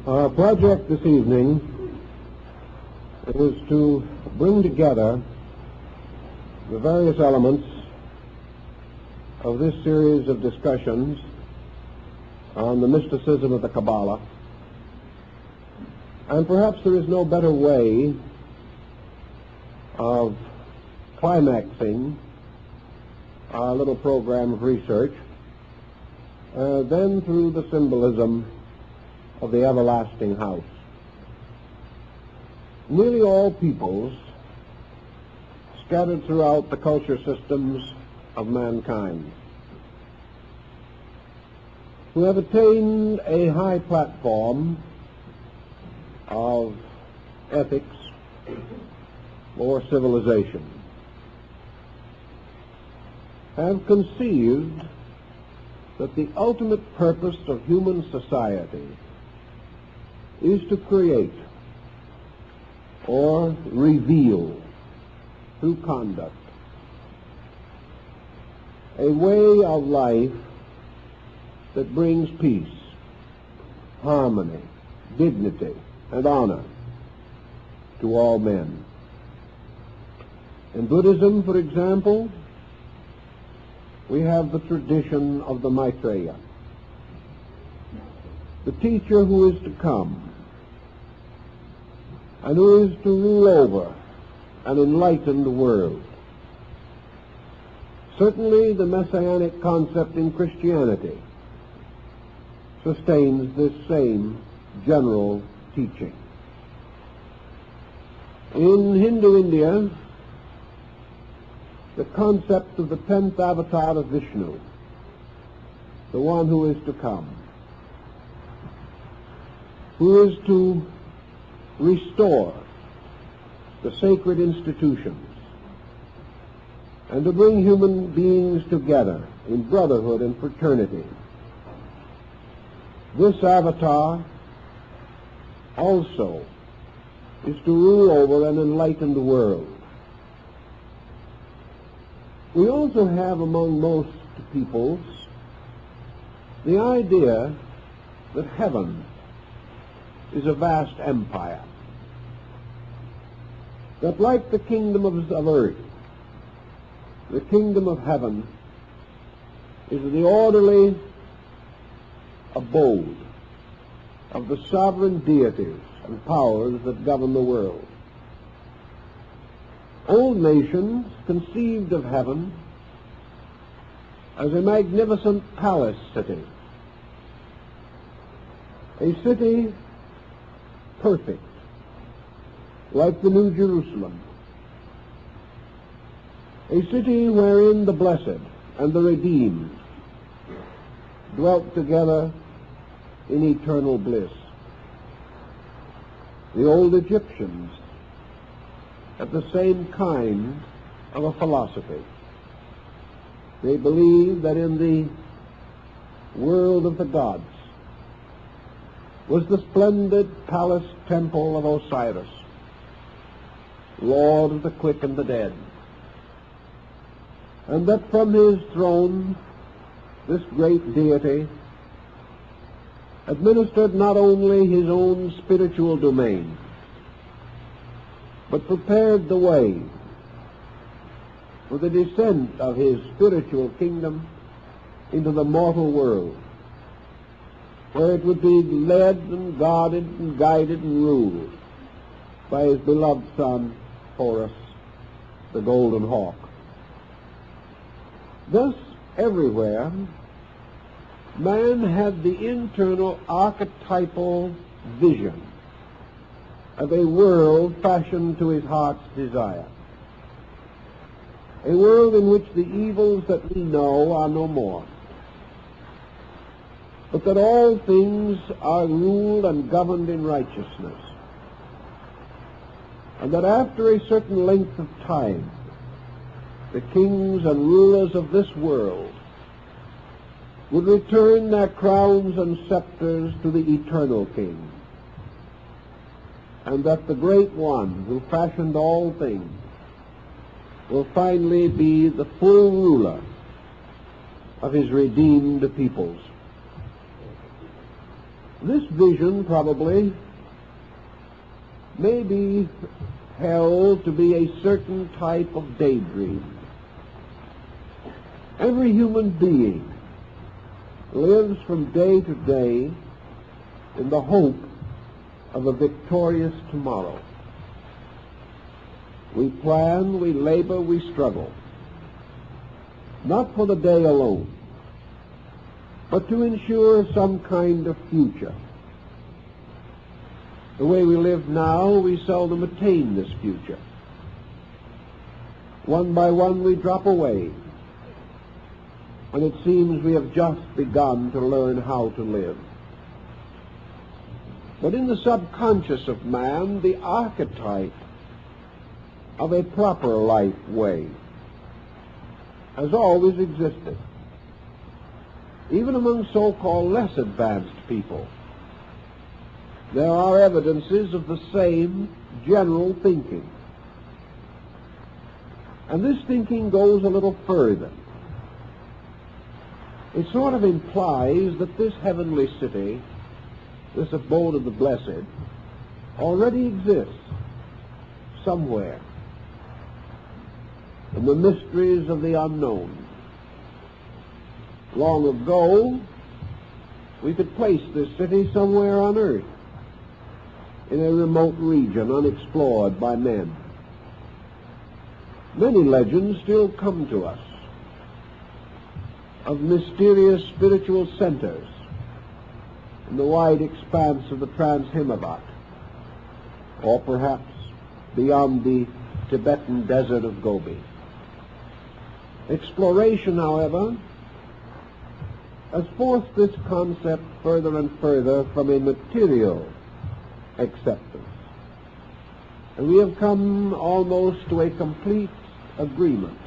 Our project this evening is to bring together the various elements of this series of discussions on the mysticism of the Kabbalah, and perhaps there is no better way of climaxing our little program of research than through the symbolism of the everlasting house. Nearly all peoples scattered throughout the culture systems of mankind who have attained a high platform of ethics or civilization have conceived that the ultimate purpose of human society is to create or reveal through conduct a way of life that brings peace, harmony, dignity, and honor to all men. In Buddhism, for example, we have the tradition of the Maitreya, the teacher who is to come and who is to rule over an enlightened world. Certainly the messianic concept in Christianity sustains this same general teaching. In Hindu India, the concept of the 10th avatar of Vishnu, the one who is to come, who is to restore the sacred institutions and to bring human beings together in brotherhood and fraternity. This avatar also is to rule over an enlightened world. We also have among most peoples the idea that heaven is a vast empire, that like the kingdom of earth, the kingdom of heaven is the orderly abode of the sovereign deities and powers that govern the world. Old nations conceived of heaven as a magnificent palace city, a city perfect, like the New Jerusalem, a city wherein the blessed and the redeemed dwelt together in eternal bliss. The old Egyptians had the same kind of a philosophy. They believed that in the world of the gods was the splendid palace temple of Osiris, Lord of the quick and the dead, and that from his throne this great deity administered not only his own spiritual domain, but prepared the way for the descent of his spiritual kingdom into the mortal world, where it would be led and guarded and guided and ruled by his beloved son, Horus, the golden hawk. Thus, everywhere, man had the internal archetypal vision of a world fashioned to his heart's desire, a world in which the evils that we know are no more, but that all things are ruled and governed in righteousness, and that after a certain length of time, the kings and rulers of this world would return their crowns and scepters to the eternal King, and that the Great One who fashioned all things will finally be the full ruler of his redeemed peoples. This vision probably may be held to be a certain type of daydream. Every human being lives from day to day in the hope of a victorious tomorrow. We plan, we labor, we struggle, not for the day alone, but to ensure some kind of future. The way we live now, we seldom attain this future. One by one we drop away, and it seems we have just begun to learn how to live. But in the subconscious of man, the archetype of a proper life way has always existed, even among so-called less advanced people. There are evidences of the same general thinking. And this thinking goes a little further. It sort of implies that this heavenly city, this abode of the blessed, already exists somewhere in the mysteries of the unknown. Long ago, we could place this city somewhere on earth, in a remote region unexplored by men. Many legends still come to us of mysterious spiritual centers in the wide expanse of the Trans-Himavat, or perhaps beyond the Tibetan desert of Gobi. Exploration, however, has forced this concept further and further from a material acceptance. And we have come almost to a complete agreement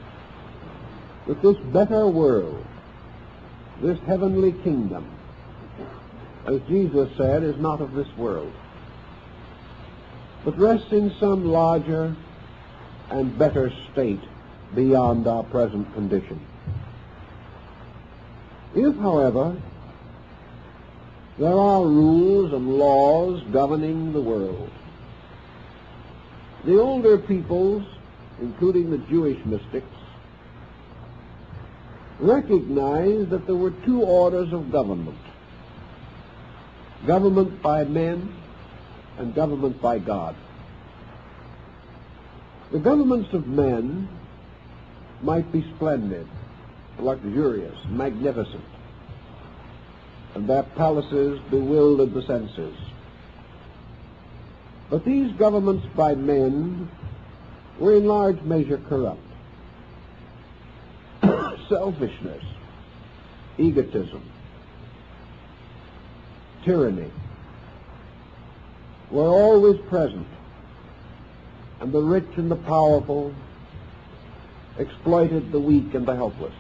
that this better world, this heavenly kingdom, as Jesus said, is not of this world, but rests in some larger and better state beyond our present condition. If, however, there are rules and laws governing the world, the older peoples, including the Jewish mystics, recognized that there were two orders of government: government by men and government by God. The governments of men might be splendid, luxurious, magnificent, and their palaces bewildered the senses. But these governments by men were in large measure corrupt. Selfishness, egotism, tyranny were always present, and the rich and the powerful exploited the weak and the helpless.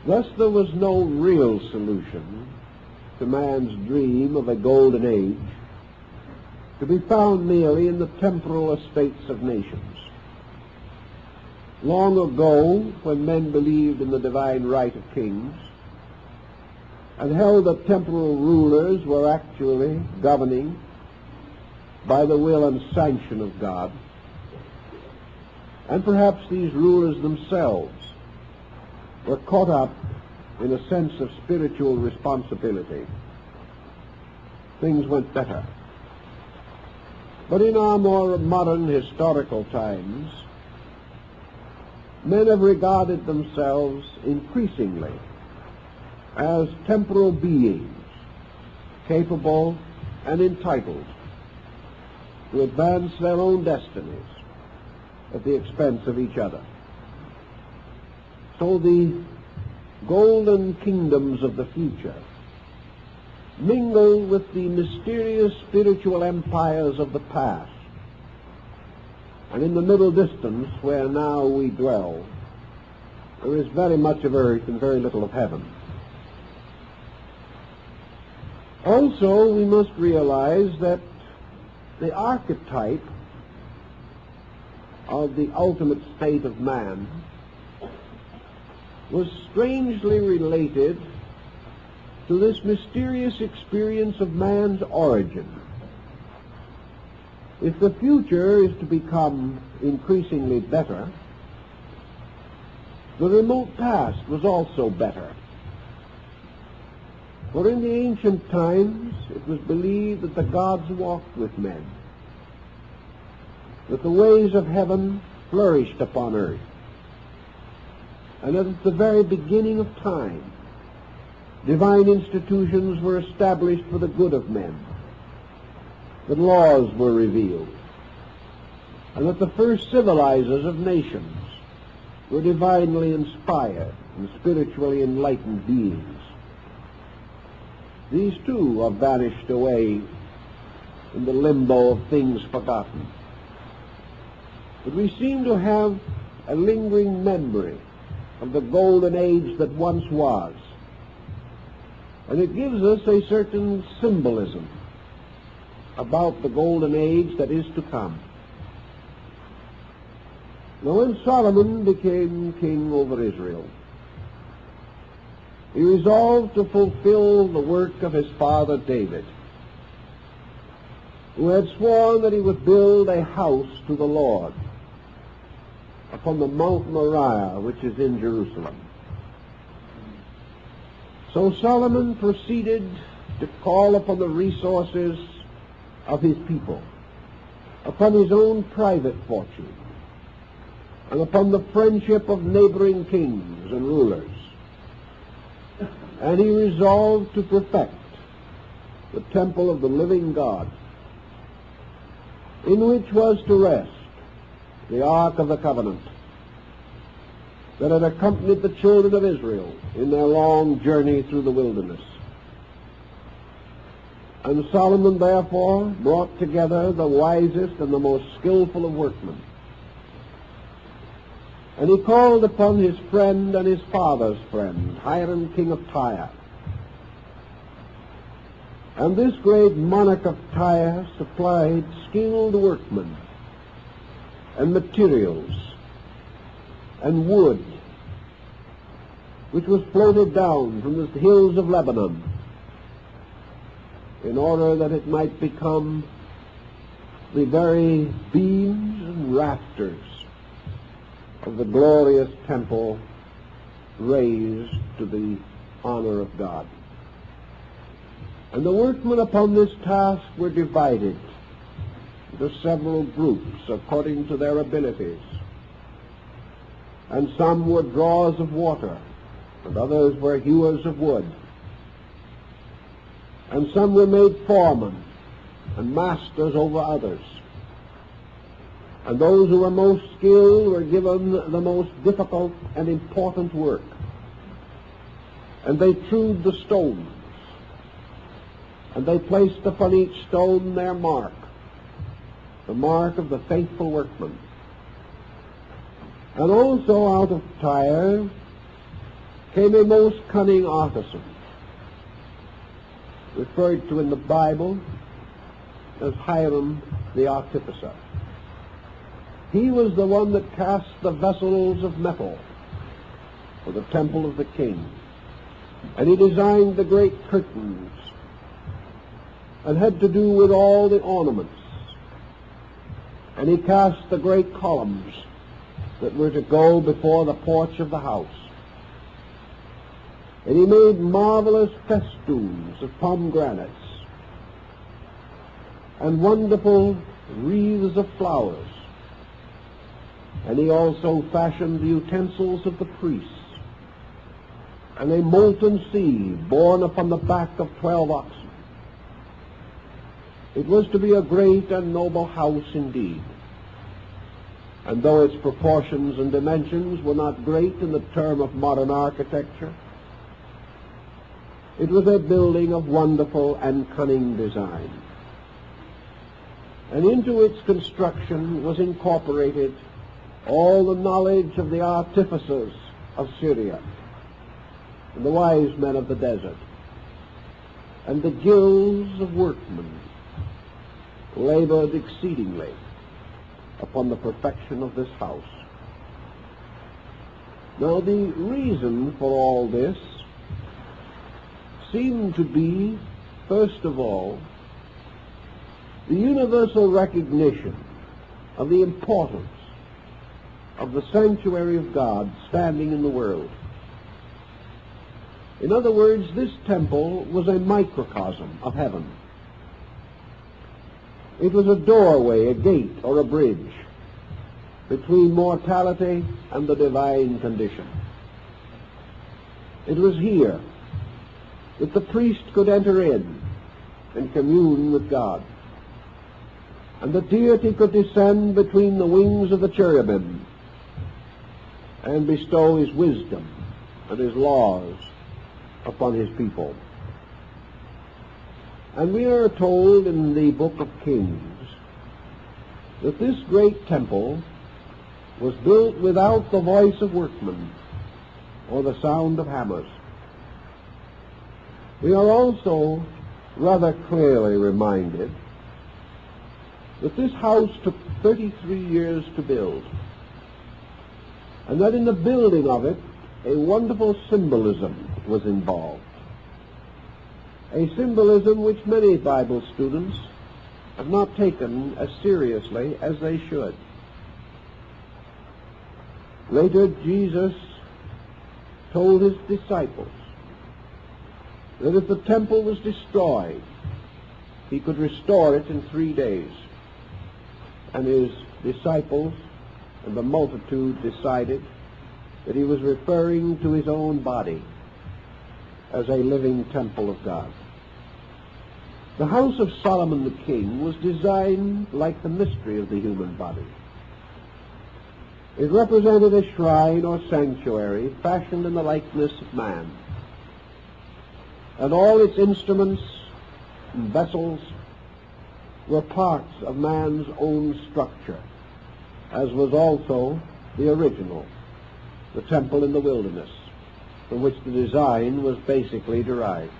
Thus there was no real solution to man's dream of a golden age, to be found merely in the temporal estates of nations. Long ago, when men believed in the divine right of kings and held that temporal rulers were actually governing by the will and sanction of God, and perhaps these rulers themselves were caught up in a sense of spiritual responsibility, things went better. But in our more modern historical times, men have regarded themselves increasingly as temporal beings, capable and entitled to advance their own destinies at the expense of each other. So the golden kingdoms of the future mingle with the mysterious spiritual empires of the past. And in the middle distance, where now we dwell, there is very much of earth and very little of heaven. Also, we must realize that the archetype of the ultimate state of man was strangely related to this mysterious experience of man's origin. If the future is to become increasingly better, the remote past was also better. For in the ancient times it was believed that the gods walked with men, that the ways of heaven flourished upon earth, and that at the very beginning of time divine institutions were established for the good of men, that laws were revealed, and that the first civilizers of nations were divinely inspired and spiritually enlightened beings. These too are vanished away in the limbo of things forgotten. But we seem to have a lingering memory of the golden age that once was, and it gives us a certain symbolism about the golden age that is to come. Now, when Solomon became king over Israel, he resolved to fulfill the work of his father David, who had sworn that he would build a house to the Lord upon the Mount Moriah, which is in Jerusalem. So Solomon proceeded to call upon the resources of his people, upon his own private fortune, and upon the friendship of neighboring kings and rulers. And he resolved to perfect the temple of the living God, in which was to rest the Ark of the Covenant that had accompanied the children of Israel in their long journey through the wilderness. And Solomon therefore brought together the wisest and the most skillful of workmen. And he called upon his friend and his father's friend, Hiram, king of Tyre. And this great monarch of Tyre supplied skilled workmen and materials and wood, which was floated down from the hills of Lebanon, in order that it might become the very beams and rafters of the glorious temple raised to the honor of God. And the workmen upon this task were divided into several groups according to their abilities. And some were drawers of water, and others were hewers of wood. And some were made foremen and masters over others. And those who were most skilled were given the most difficult and important work. And they trewed the stones, and they placed upon each stone their mark, the mark of the faithful workman. And also out of Tyre came a most cunning artisan, referred to in the Bible as Hiram the artificer. He was the one that cast the vessels of metal for the temple of the king. And he designed the great curtains and had to do with all the ornaments. And he cast the great columns that were to go before the porch of the house. And he made marvelous festoons of pomegranates and wonderful wreaths of flowers. And he also fashioned the utensils of the priests, and a molten sea borne upon the back of 12 oxen. It was to be a great and noble house indeed. And though its proportions and dimensions were not great in the term of modern architecture, it was a building of wonderful and cunning design. And into its construction was incorporated all the knowledge of the artificers of Syria and the wise men of the desert, and the guilds of workmen labored exceedingly upon the perfection of this house. Now, the reason for all this seemed to be, first of all, the universal recognition of the importance of the sanctuary of God standing in the world. In other words, this temple was a microcosm of heaven. It was a doorway, a gate, or a bridge between mortality and the divine condition. It was here that the priest could enter in and commune with God, and the deity could descend between the wings of the cherubim and bestow his wisdom and his laws upon his people. And we are told in the book of Kings that this great temple was built without the voice of workmen or the sound of hammers. We are also rather clearly reminded that this house took 33 years to build, and that in the building of it a wonderful symbolism was involved, a symbolism which many Bible students have not taken as seriously as they should. Later, Jesus told his disciples that if the temple was destroyed, he could restore it in 3 days. And his disciples and the multitude decided that he was referring to his own body as a living temple of God. The house of Solomon the king was designed like the mystery of the human body. It represented a shrine or sanctuary fashioned in the likeness of man, and all its instruments and vessels were parts of man's own structure, as was also the original, the temple in the wilderness, from which the design was basically derived.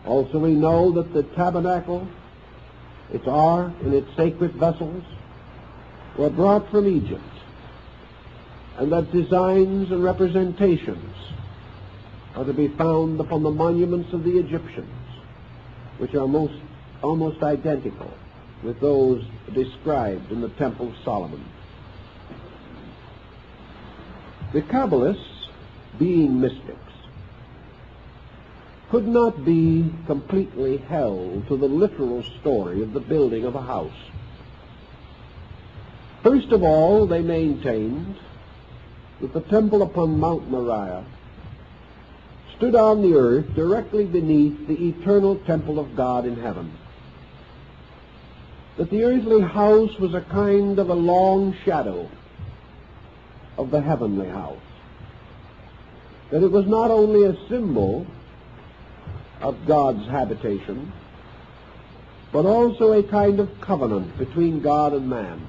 Also, we know that the tabernacle, its ark, and its sacred vessels were brought from Egypt, and that designs and representations are to be found upon the monuments of the Egyptians, which are almost identical with those described in the Temple of Solomon. The Kabbalists, being mystics, could not be completely held to the literal story of the building of a house. First of all, they maintained that the temple upon Mount Moriah stood on the earth directly beneath the eternal temple of God in heaven, that the earthly house was a kind of a long shadow of the heavenly house, that it was not only a symbol of God's habitation, but also a kind of covenant between God and man.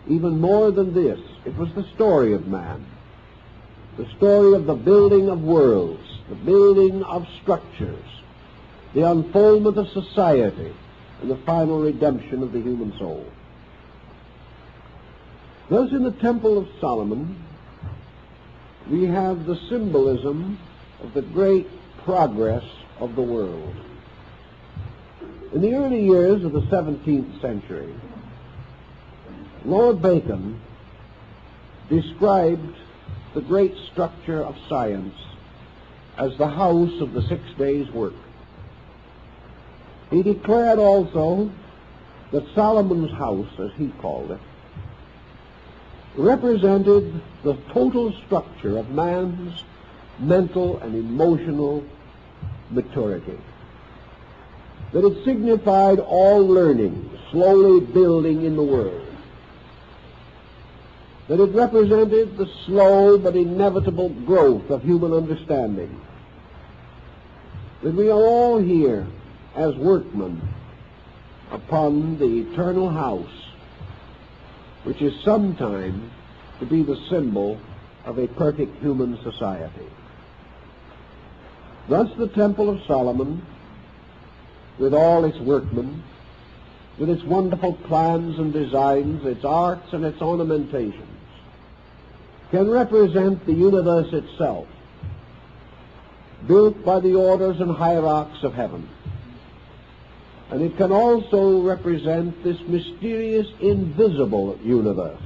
Even more than this, it was the story of man, the story of the building of worlds, the building of structures, the unfoldment of society, and the final redemption of the human soul. Thus, in the Temple of Solomon, we have the symbolism of the great progress of the world. In the early years of the 17th century, Lord Bacon described the great structure of science as the house of the 6 days' work. He declared also that Solomon's house, as he called it, represented the total structure of man's mental and emotional maturity, that it signified all learning slowly building in the world, that it represented the slow but inevitable growth of human understanding, that we are all here as workmen upon the eternal house, which is sometime to be the symbol of a perfect human society. Thus the Temple of Solomon, with all its workmen, with its wonderful plans and designs, its arts and its ornamentations, can represent the universe itself, built by the orders and hierarchs of heaven. And it can also represent this mysterious, invisible universe,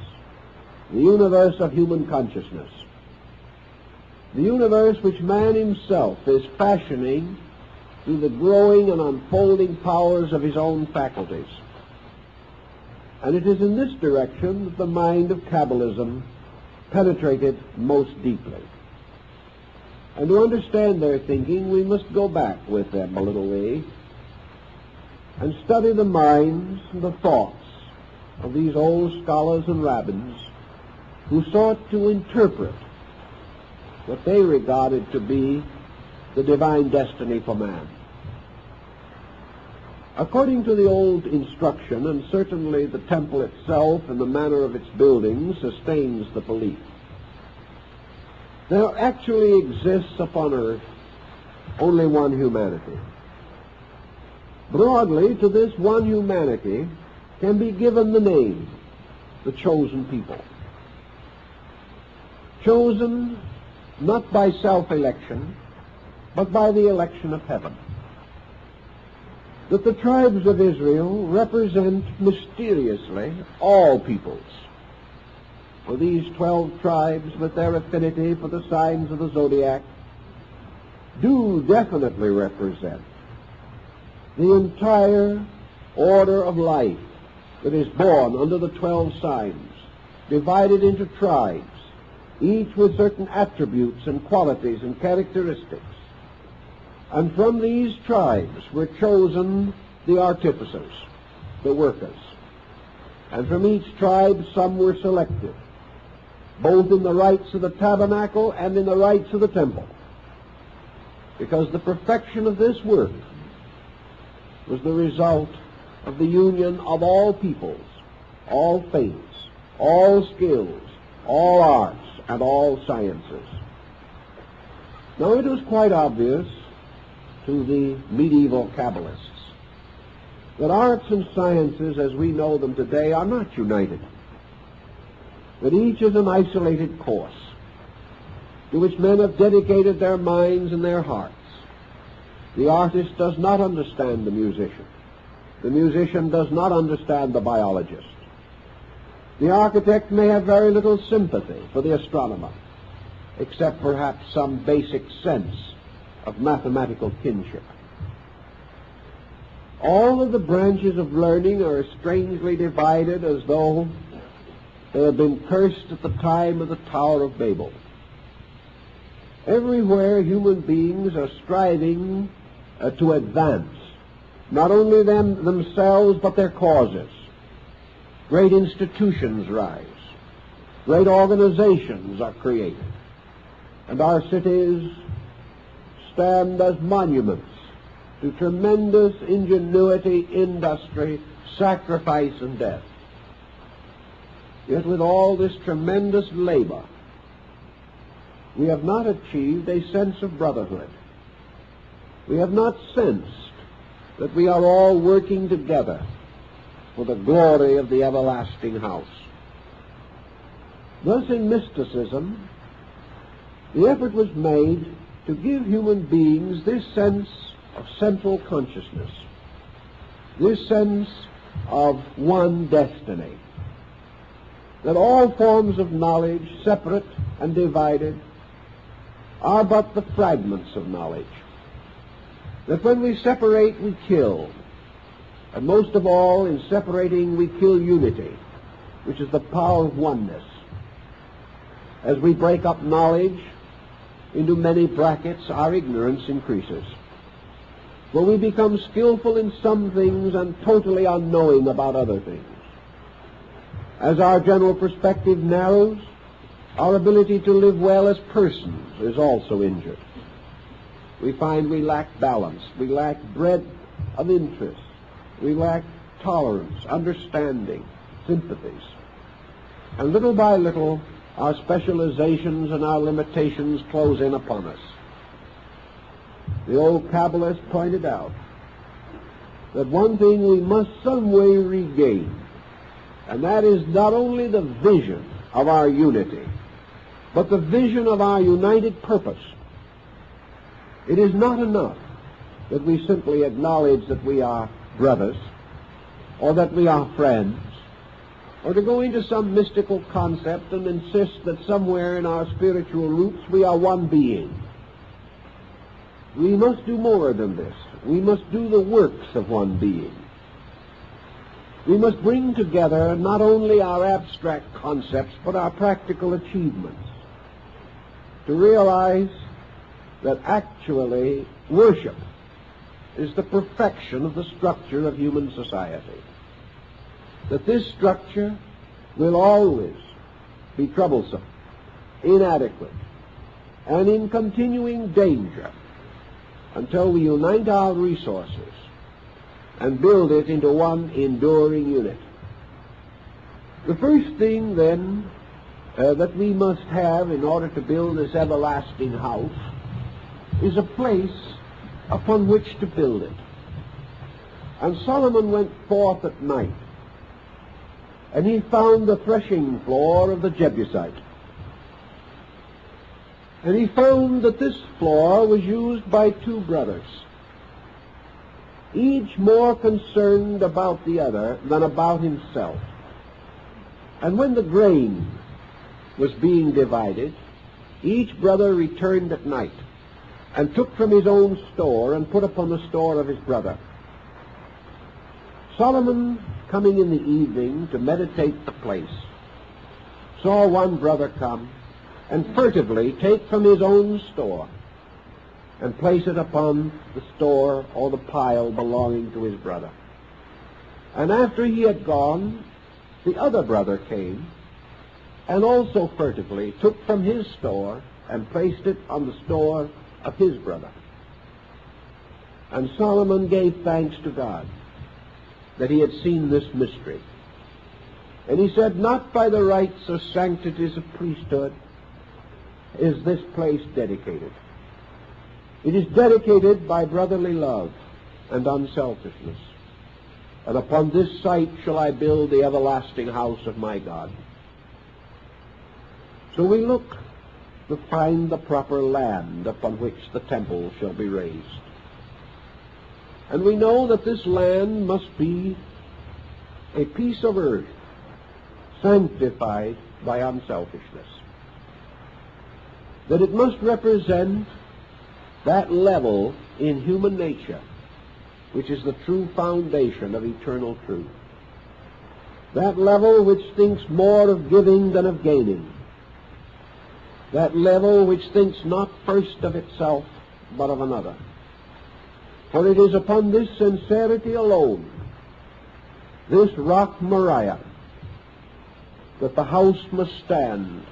the universe of human consciousness, the universe which man himself is fashioning through the growing and unfolding powers of his own faculties. And it is in this direction that the mind of Kabbalism penetrated most deeply. And to understand their thinking, we must go back with them a little way and study the minds and the thoughts of these old scholars and rabbins who sought to interpret what they regarded to be the divine destiny for man. According to the old instruction, and certainly the temple itself and the manner of its building sustains the belief, there actually exists upon earth only one humanity. Broadly, to this one humanity can be given the name, the chosen people. Chosen not by self-election, but by the election of heaven. That the tribes of Israel represent mysteriously all peoples. For these 12 tribes, with their affinity for the signs of the zodiac, do definitely represent the entire order of life that is born under the 12 signs, divided into tribes, each with certain attributes and qualities and characteristics. And from these tribes were chosen the artificers, the workers. And from each tribe some were selected, both in the rites of the tabernacle and in the rites of the temple, because the perfection of this work was the result of the union of all peoples, all faiths, all skills, all arts, and all sciences. Now it was quite obvious to the medieval Kabbalists that arts and sciences as we know them today are not united, that each is an isolated course to which men have dedicated their minds and their hearts. The artist does not understand the musician. The musician does not understand the biologist. The architect may have very little sympathy for the astronomer, except perhaps some basic sense of mathematical kinship. All of the branches of learning are as strangely divided as though they had been cursed at the time of the Tower of Babel. Everywhere human beings are striving to advance, not only themselves but their causes. Great institutions rise. Great organizations are created. And our cities stand as monuments to tremendous ingenuity, industry, sacrifice, and death. Yet with all this tremendous labor, we have not achieved a sense of brotherhood. We have not sensed that we are all working together for the glory of the everlasting house. Thus, in mysticism, the effort was made to give human beings this sense of central consciousness, this sense of one destiny, that all forms of knowledge, separate and divided, are but the fragments of knowledge, that when we separate, we kill, and most of all, in separating, we kill unity, which is the power of oneness. As we break up knowledge into many brackets, our ignorance increases. For we become skillful in some things and totally unknowing about other things. As our general perspective narrows, our ability to live well as persons is also injured. We find we lack balance, we lack breadth of interest, we lack tolerance, understanding, sympathies. And little by little, our specializations and our limitations close in upon us. The old Kabbalist pointed out that one thing we must some way regain, and that is not only the vision of our unity, but the vision of our united purpose. It is not enough that we simply acknowledge that we are brothers, or that we are friends, or to go into some mystical concept and insist that somewhere in our spiritual roots we are one being. We must do more than this. We must do the works of one being. We must bring together not only our abstract concepts, but our practical achievements, to realize that actually worship is the perfection of the structure of human society. That this structure will always be troublesome, inadequate, and in continuing danger until we unite our resources and build it into one enduring unit. The first thing, then, that we must have in order to build this everlasting house is a place upon which to build it. And Solomon went forth at night, and he found the threshing floor of the Jebusite. And he found that this floor was used by two brothers, each more concerned about the other than about himself. And when the grain was being divided, each brother returned at night and took from his own store and put upon the store of his brother. Solomon, coming in the evening to meditate the place, saw one brother come and furtively take from his own store and place it upon the store or the pile belonging to his brother. And after he had gone, the other brother came and also furtively took from his store and placed it on the store of his brother. And Solomon gave thanks to God that he had seen this mystery. And he said, not by the rights or sanctities of priesthood is this place dedicated. It is dedicated by brotherly love and unselfishness. And upon this site shall I build the everlasting house of my God. So we look to find the proper land upon which the temple shall be raised. And we know that this land must be a piece of earth sanctified by unselfishness. That it must represent that level in human nature which is the true foundation of eternal truth. That level which thinks more of giving than of gaining. That level which thinks not first of itself, but of another. For it is upon this sincerity alone, this rock Moriah, that the house must stand,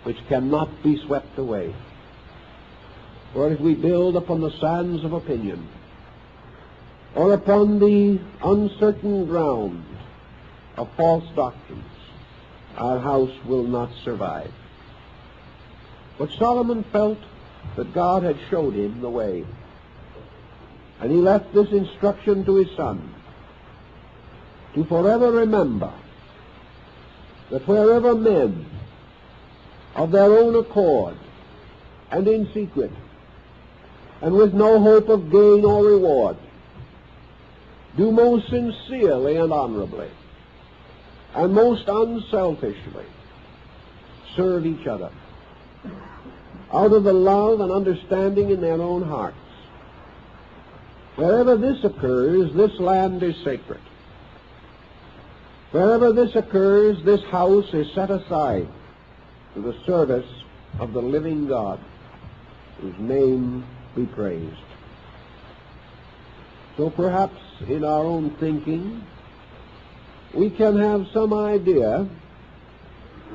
which cannot be swept away. For if we build upon the sands of opinion, or upon the uncertain ground of false doctrines, our house will not survive. But Solomon felt that God had showed him the way. And he left this instruction to his son, to forever remember that wherever men of their own accord and in secret and with no hope of gain or reward do most sincerely and honorably and most unselfishly serve each other out of the love and understanding in their own hearts. Wherever this occurs, this land is sacred. Wherever this occurs, this house is set aside to the service of the living God, whose name be praised. So perhaps in our own thinking, we can have some idea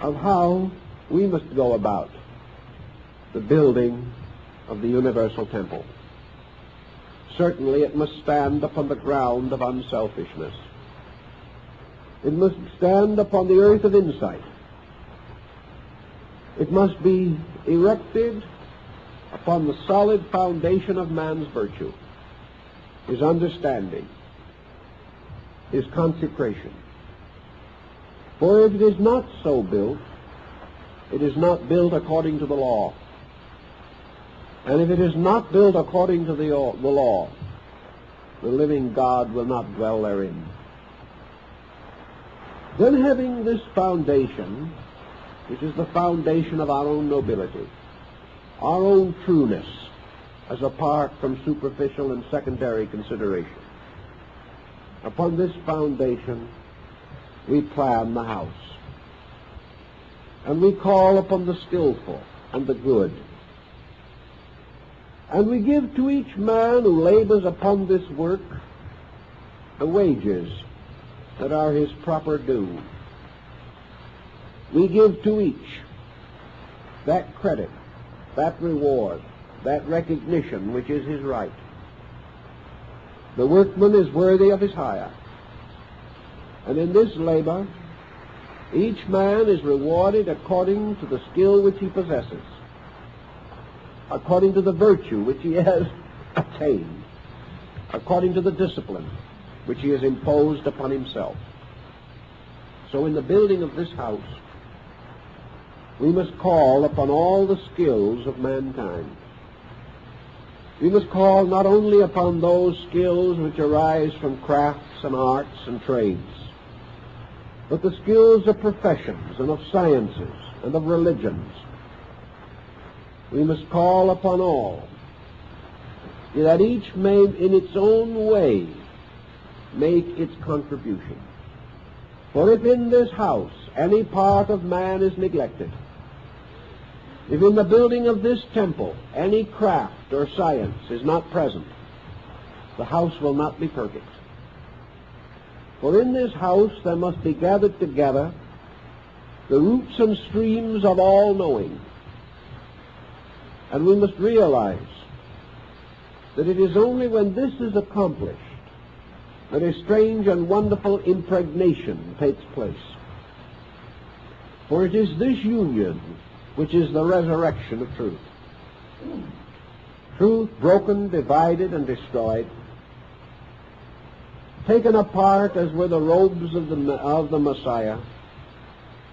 of how we must go about the building of the universal temple. Certainly it must stand upon the ground of unselfishness. It must stand upon the earth of insight. It must be erected upon the solid foundation of man's virtue, his understanding, his consecration. For if it is not so built, it is not built according to the law. And if it is not built according to the law, the living God will not dwell therein. Then, having this foundation, which is the foundation of our own nobility, our own trueness, as apart from superficial and secondary consideration, upon this foundation we plan the house. And we call upon the skillful and the good. And we give to each man who labors upon this work the wages that are his proper due. We give to each that credit, that reward, that recognition which is his right. The workman is worthy of his hire. And in this labor, each man is rewarded according to the skill which he possesses, according to the virtue which he has attained, according to the discipline which he has imposed upon himself. So in the building of this house, we must call upon all the skills of mankind. We must call not only upon those skills which arise from crafts and arts and trades, but the skills of professions and of sciences and of religions. We must call upon all, that each may in its own way make its contribution. For if in this house any part of man is neglected, if in the building of this temple any craft or science is not present, the house will not be perfect. For in this house there must be gathered together the roots and streams of all knowing. And we must realize that it is only when this is accomplished that a strange and wonderful impregnation takes place. For it is this union which is the resurrection of truth. Truth broken, divided, and destroyed, taken apart as were the robes of the Messiah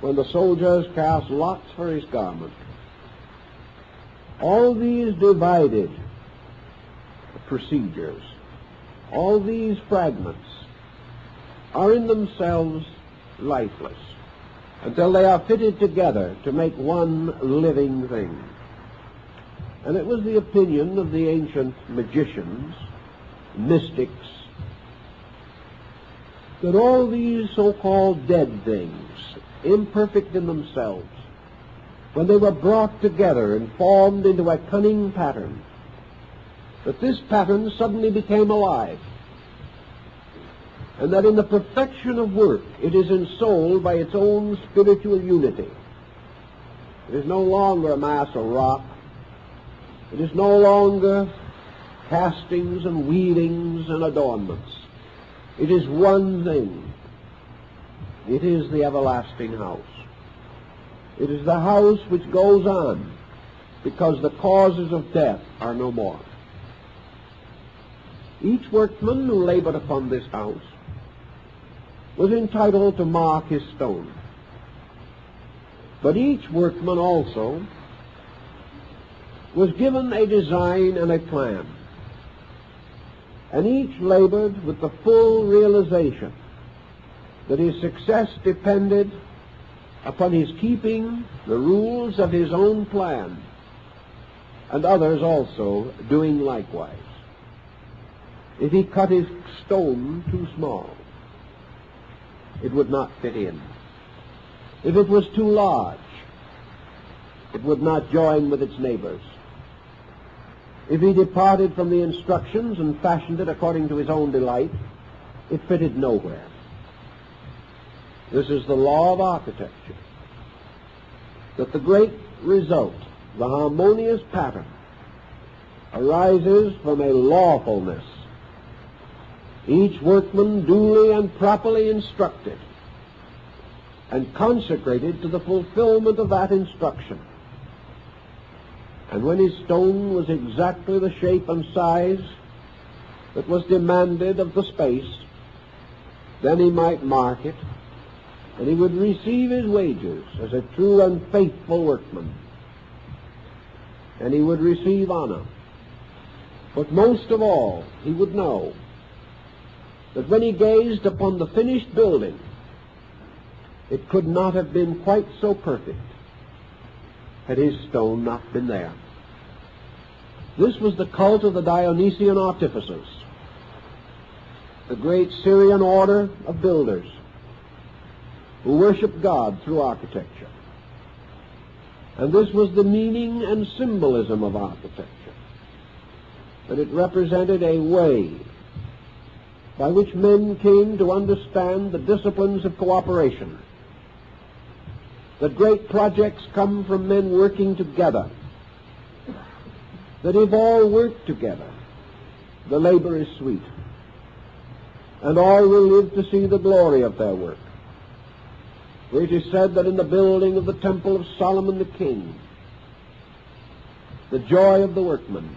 when the soldiers cast lots for his garment. All these divided procedures, all these fragments are in themselves lifeless until they are fitted together to make one living thing. And it was the opinion of the ancient magicians, mystics, that all these so-called dead things, imperfect in themselves, when they were brought together and formed into a cunning pattern, that this pattern suddenly became alive, and that in the perfection of work it is ensouled by its own spiritual unity. It is no longer a mass of rock. It is no longer castings and weavings and adornments. It is one thing. It is the everlasting house. It is the house which goes on because the causes of death are no more. Each workman who labored upon this house was entitled to mark his stone. But each workman also was given a design and a plan. And each labored with the full realization that his success depended upon his keeping the rules of his own plan, and others also doing likewise. If he cut his stone too small, it would not fit in. If it was too large, it would not join with its neighbors. If he departed from the instructions and fashioned it according to his own delight, it fitted nowhere. This is the law of architecture, that the great result, the harmonious pattern, arises from a lawfulness. Each workman duly and properly instructed and consecrated to the fulfillment of that instruction. And when his stone was exactly the shape and size that was demanded of the space, then he might mark it, and he would receive his wages as a true and faithful workman. and he would receive honor. But most of all, he would know that when he gazed upon the finished building, it could not have been quite so perfect had his stone not been there. This was the cult of the Dionysian artificers, the great Syrian order of builders who worshiped God through architecture. And this was the meaning and symbolism of architecture, that it represented a way by which men came to understand the disciplines of cooperation, that great projects come from men working together, that if all work together, the labor is sweet, and all will live to see the glory of their work. For it is said that in the building of the temple of Solomon the king, the joy of the workmen,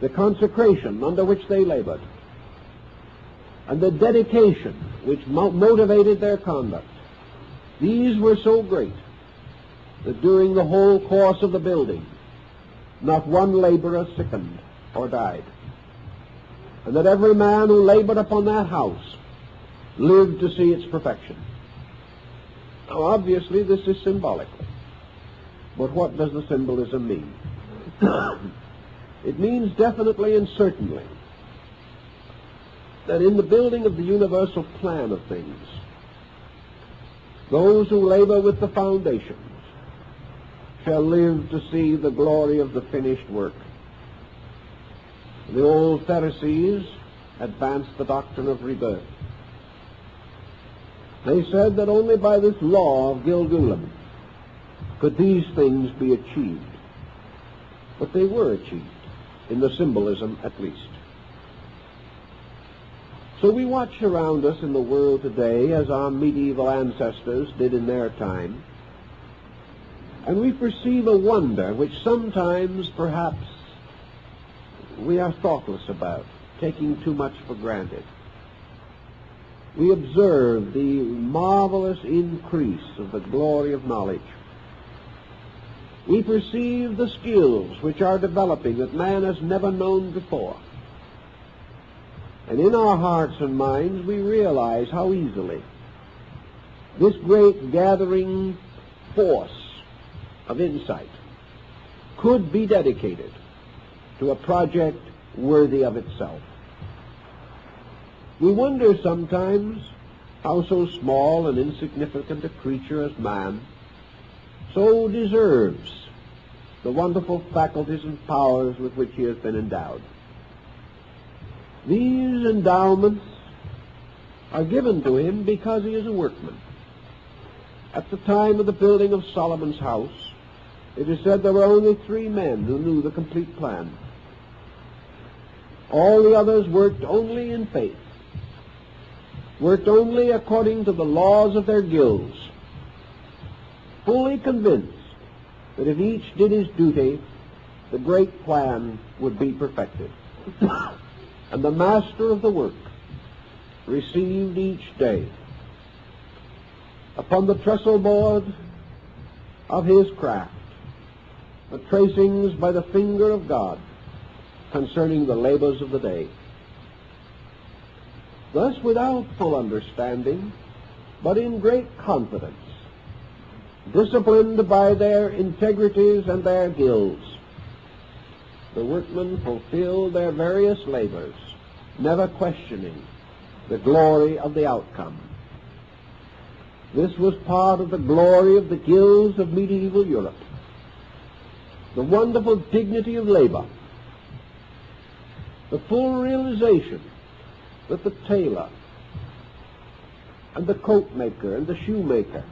the consecration under which they labored, and the dedication which motivated their conduct, these were so great that during the whole course of the building, not one laborer sickened or died, and that every man who labored upon that house lived to see its perfection. Now, obviously, this is symbolical. But what does the symbolism mean? It means definitely and certainly that in the building of the universal plan of things, those who labor with the foundations shall live to see the glory of the finished work. The old Pharisees advanced the doctrine of rebirth. They said that only by this law of Gilgulim could these things be achieved. But they were achieved, in the symbolism at least. So we watch around us in the world today as our medieval ancestors did in their time, and we perceive a wonder which sometimes perhaps we are thoughtless about, taking too much for granted. We observe the marvelous increase of the glory of knowledge. We perceive the skills which are developing that man has never known before. And in our hearts and minds we realize how easily this great gathering force of insight could be dedicated to a project worthy of itself. We wonder sometimes how so small and insignificant a creature as man so deserves the wonderful faculties and powers with which he has been endowed. These endowments are given to him because he is a workman. At the time of the building of Solomon's house, it is said there were only 3 men who knew the complete plan. All the others worked only in faith, worked only according to the laws of their guilds, fully convinced that if each did his duty, the great plan would be perfected. And the master of the work received each day upon the trestle board of his craft the tracings by the finger of God concerning the labors of the day. Thus, without full understanding, but in great confidence, disciplined by their integrities and their guilds, the workmen fulfilled their various labors, never questioning the glory of the outcome. This was part of the glory of the guilds of medieval Europe, the wonderful dignity of labor, the full realization that the tailor and the coat maker and the shoemaker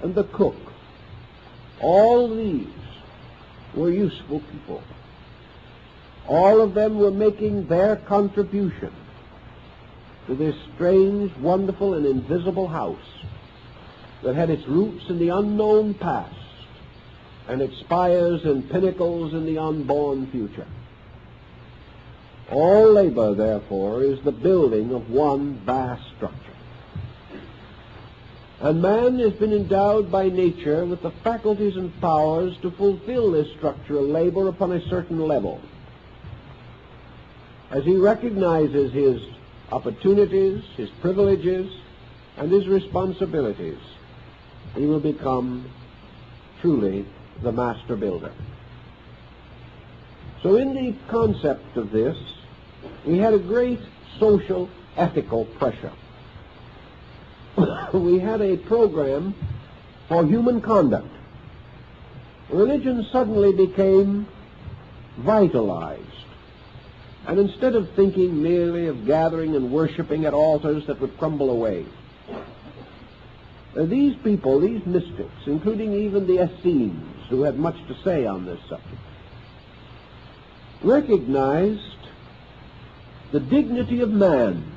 and the cook, all these were useful people. All of them were making their contribution to this strange, wonderful, and invisible house that had its roots in the unknown past and its spires and pinnacles in the unborn future. All labor, therefore, is the building of one vast structure. And man has been endowed by nature with the faculties and powers to fulfill this structural labor upon a certain level. As he recognizes his opportunities, his privileges, and his responsibilities, he will become truly the master builder. So in the concept of this, we had a great social ethical pressure. We had a program for human conduct. Religion suddenly became vitalized. And instead of thinking merely of gathering and worshiping at altars that would crumble away, these people, these mystics, including even the Essenes, who had much to say on this subject, recognized the dignity of man,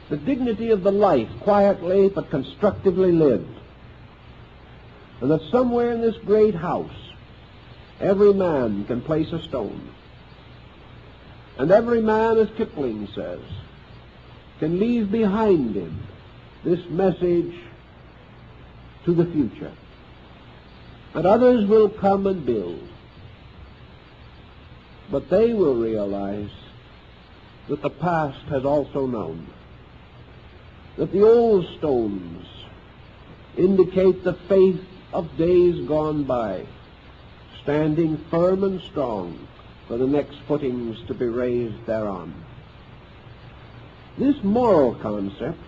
the dignity of the life, quietly but constructively lived, and that somewhere in this great house, every man can place a stone. And every man, as Kipling says, can leave behind him this message to the future. That others will come and build, but they will realize that the past has also known, that the old stones indicate the faith of days gone by, standing firm and strong for the next footings to be raised thereon. This moral concept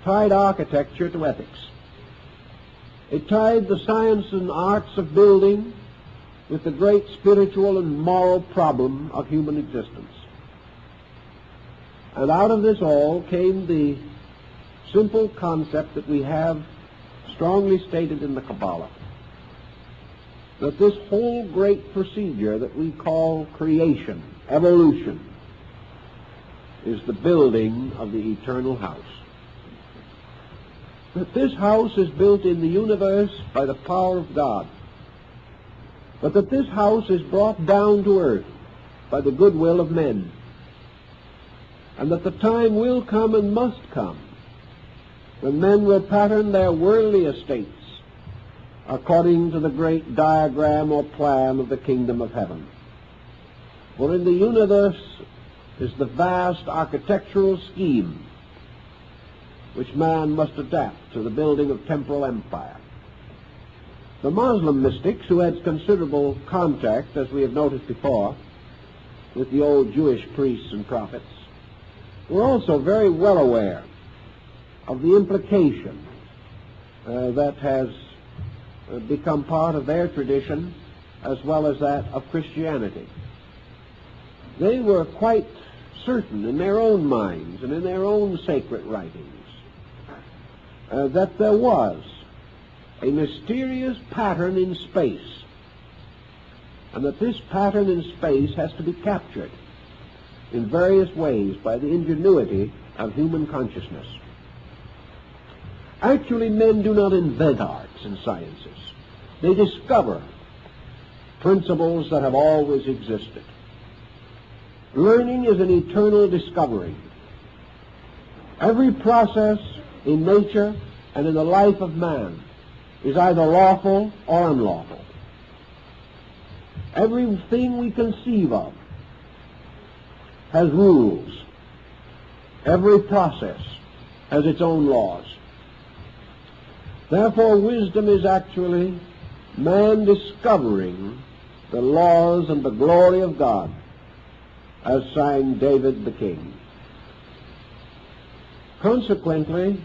tied architecture to ethics. It tied the science and arts of building with the great spiritual and moral problem of human existence. And out of this all came the simple concept that we have strongly stated in the Kabbalah, that this whole great procedure that we call creation, evolution, is the building of the eternal house. That this house is built in the universe by the power of God, but that this house is brought down to earth by the goodwill of men, and that the time will come and must come when men will pattern their worldly estates according to the great diagram or plan of the kingdom of heaven. For in the universe is the vast architectural scheme which man must adapt to the building of temporal empire. The Muslim mystics, who had considerable contact, as we have noticed before, with the old Jewish priests and prophets, were also very well aware of the implication that has become part of their tradition as well as that of Christianity. They were quite certain in their own minds and in their own sacred writings that there was a mysterious pattern in space, and that this pattern in space has to be captured in various ways by the ingenuity of human consciousness. Actually, men do not invent arts and sciences. They discover principles that have always existed. Learning is an eternal discovery. Every process in nature and in the life of man is either lawful or unlawful. Everything we conceive of has rules. Every process has its own laws. Therefore, wisdom is actually man discovering the laws and the glory of God, as sang David the king. Consequently,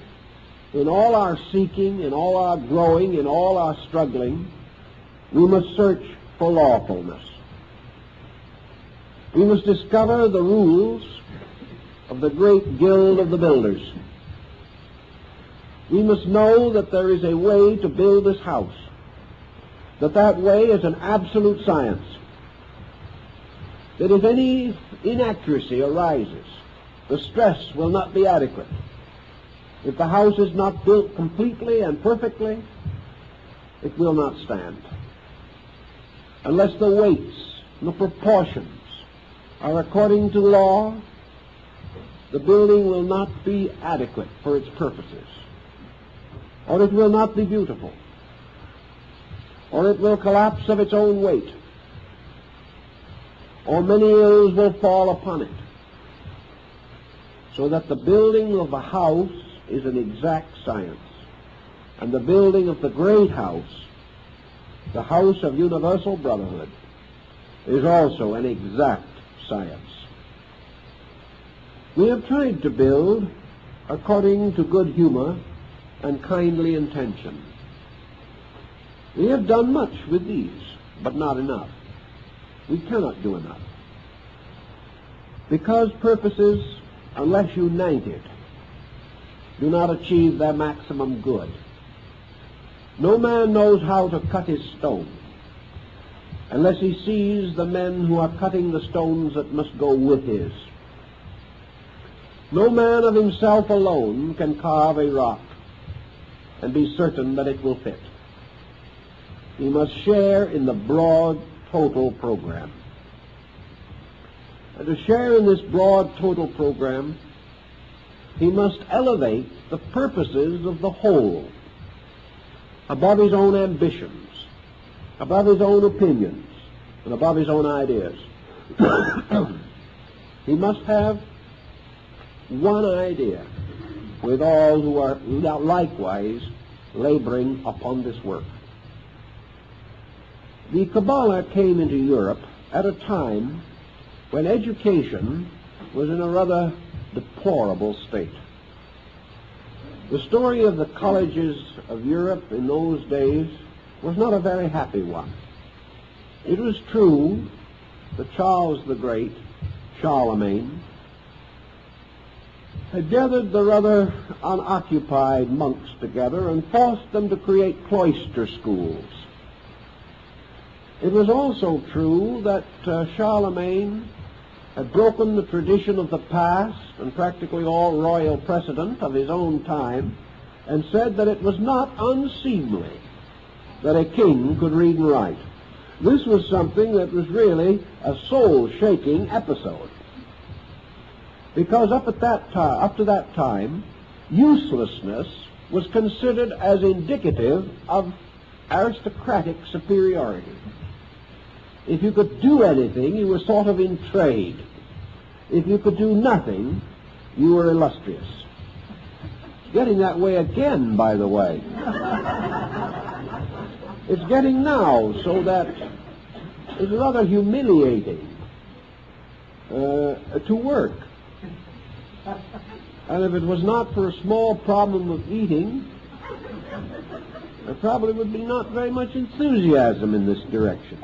in all our seeking, in all our growing, in all our struggling, we must search for lawfulness. We must discover the rules of the great guild of the builders. We must know that there is a way to build this house, that way is an absolute science, that if any inaccuracy arises, the stress will not be adequate. If the house is not built completely and perfectly, it will not stand. Unless the weights and the proportions are according to law, the building will not be adequate for its purposes. or it will not be beautiful, or it will collapse of its own weight, or many ills will fall upon it, so that the building of a house is an exact science, and the building of the great house, the house of universal brotherhood, is also an exact science. We have tried to build according to good humor and kindly intention. We have done much with these, but not enough. We cannot do enough, because purposes, unless united, do not achieve their maximum good. No man knows how to cut his stone unless he sees the men who are cutting the stones that must go with his. No man of himself alone can carve a rock and be certain that it will fit. He must share in the broad total program. And to share in this broad total program, he must elevate the purposes of the whole above his own ambitions, above his own opinions, and above his own ideas. He must have one idea with all who are likewise laboring upon this work. The Kabbalah came into Europe at a time when education was in a rather deplorable state. The story of the colleges of Europe in those days was not a very happy one. It was true that Charles the Great, Charlemagne, had gathered the rather unoccupied monks together and forced them to create cloister schools. It was also true that Charlemagne had broken the tradition of the past and practically all royal precedent of his own time, and said that it was not unseemly that a king could read and write. This was something that was really a soul-shaking episode, because up to that time, uselessness was considered as indicative of aristocratic superiority. If you could do anything, you were sort of in trade. If you could do nothing, you were illustrious. It's getting that way again, by the way. It's getting now so that it's rather humiliating to work. And if it was not for a small problem of eating, there probably would be not very much enthusiasm in this direction.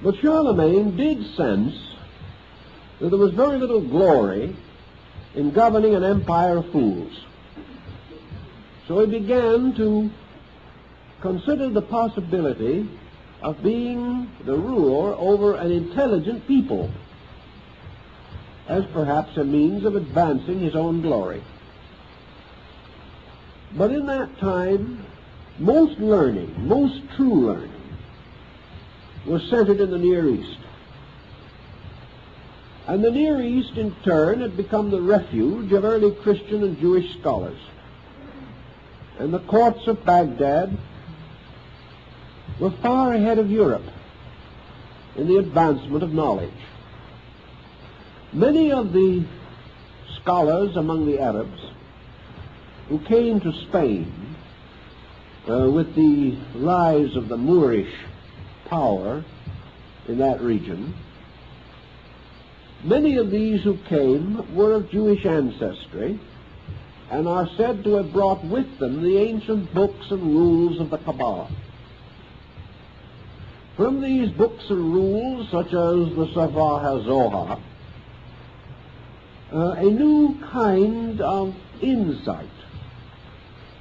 But Charlemagne did sense that there was very little glory in governing an empire of fools. So he began to consider the possibility of being the ruler over an intelligent people, as perhaps a means of advancing his own glory. But in that time, most learning, most true learning, was centered in the Near East. And the Near East, in turn, had become the refuge of early Christian and Jewish scholars. And the courts of Baghdad were far ahead of Europe in the advancement of knowledge. Many of the scholars among the Arabs who came to Spain with the rise of the Moorish power in that region, many of these who came were of Jewish ancestry and are said to have brought with them the ancient books and rules of the Kabbalah. From these books and rules, such as the Sefer HaZohar, a new kind of insight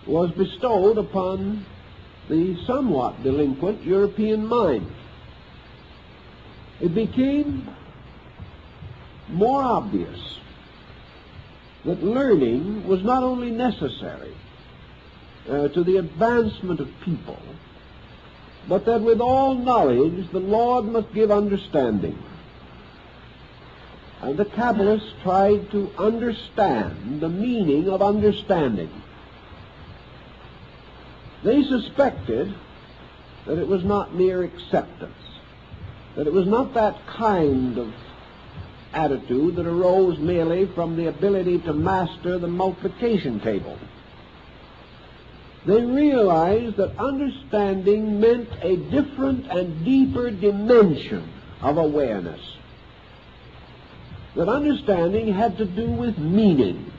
was bestowed upon the somewhat delinquent European mind. It became more obvious that learning was not only necessary to the advancement of people, but that with all knowledge the Lord must give understanding. And the Kabbalists tried to understand the meaning of understanding. They suspected that it was not mere acceptance, that it was not that kind of attitude that arose merely from the ability to master the multiplication table. They realized that understanding meant a different and deeper dimension of awareness, that understanding had to do with meaning,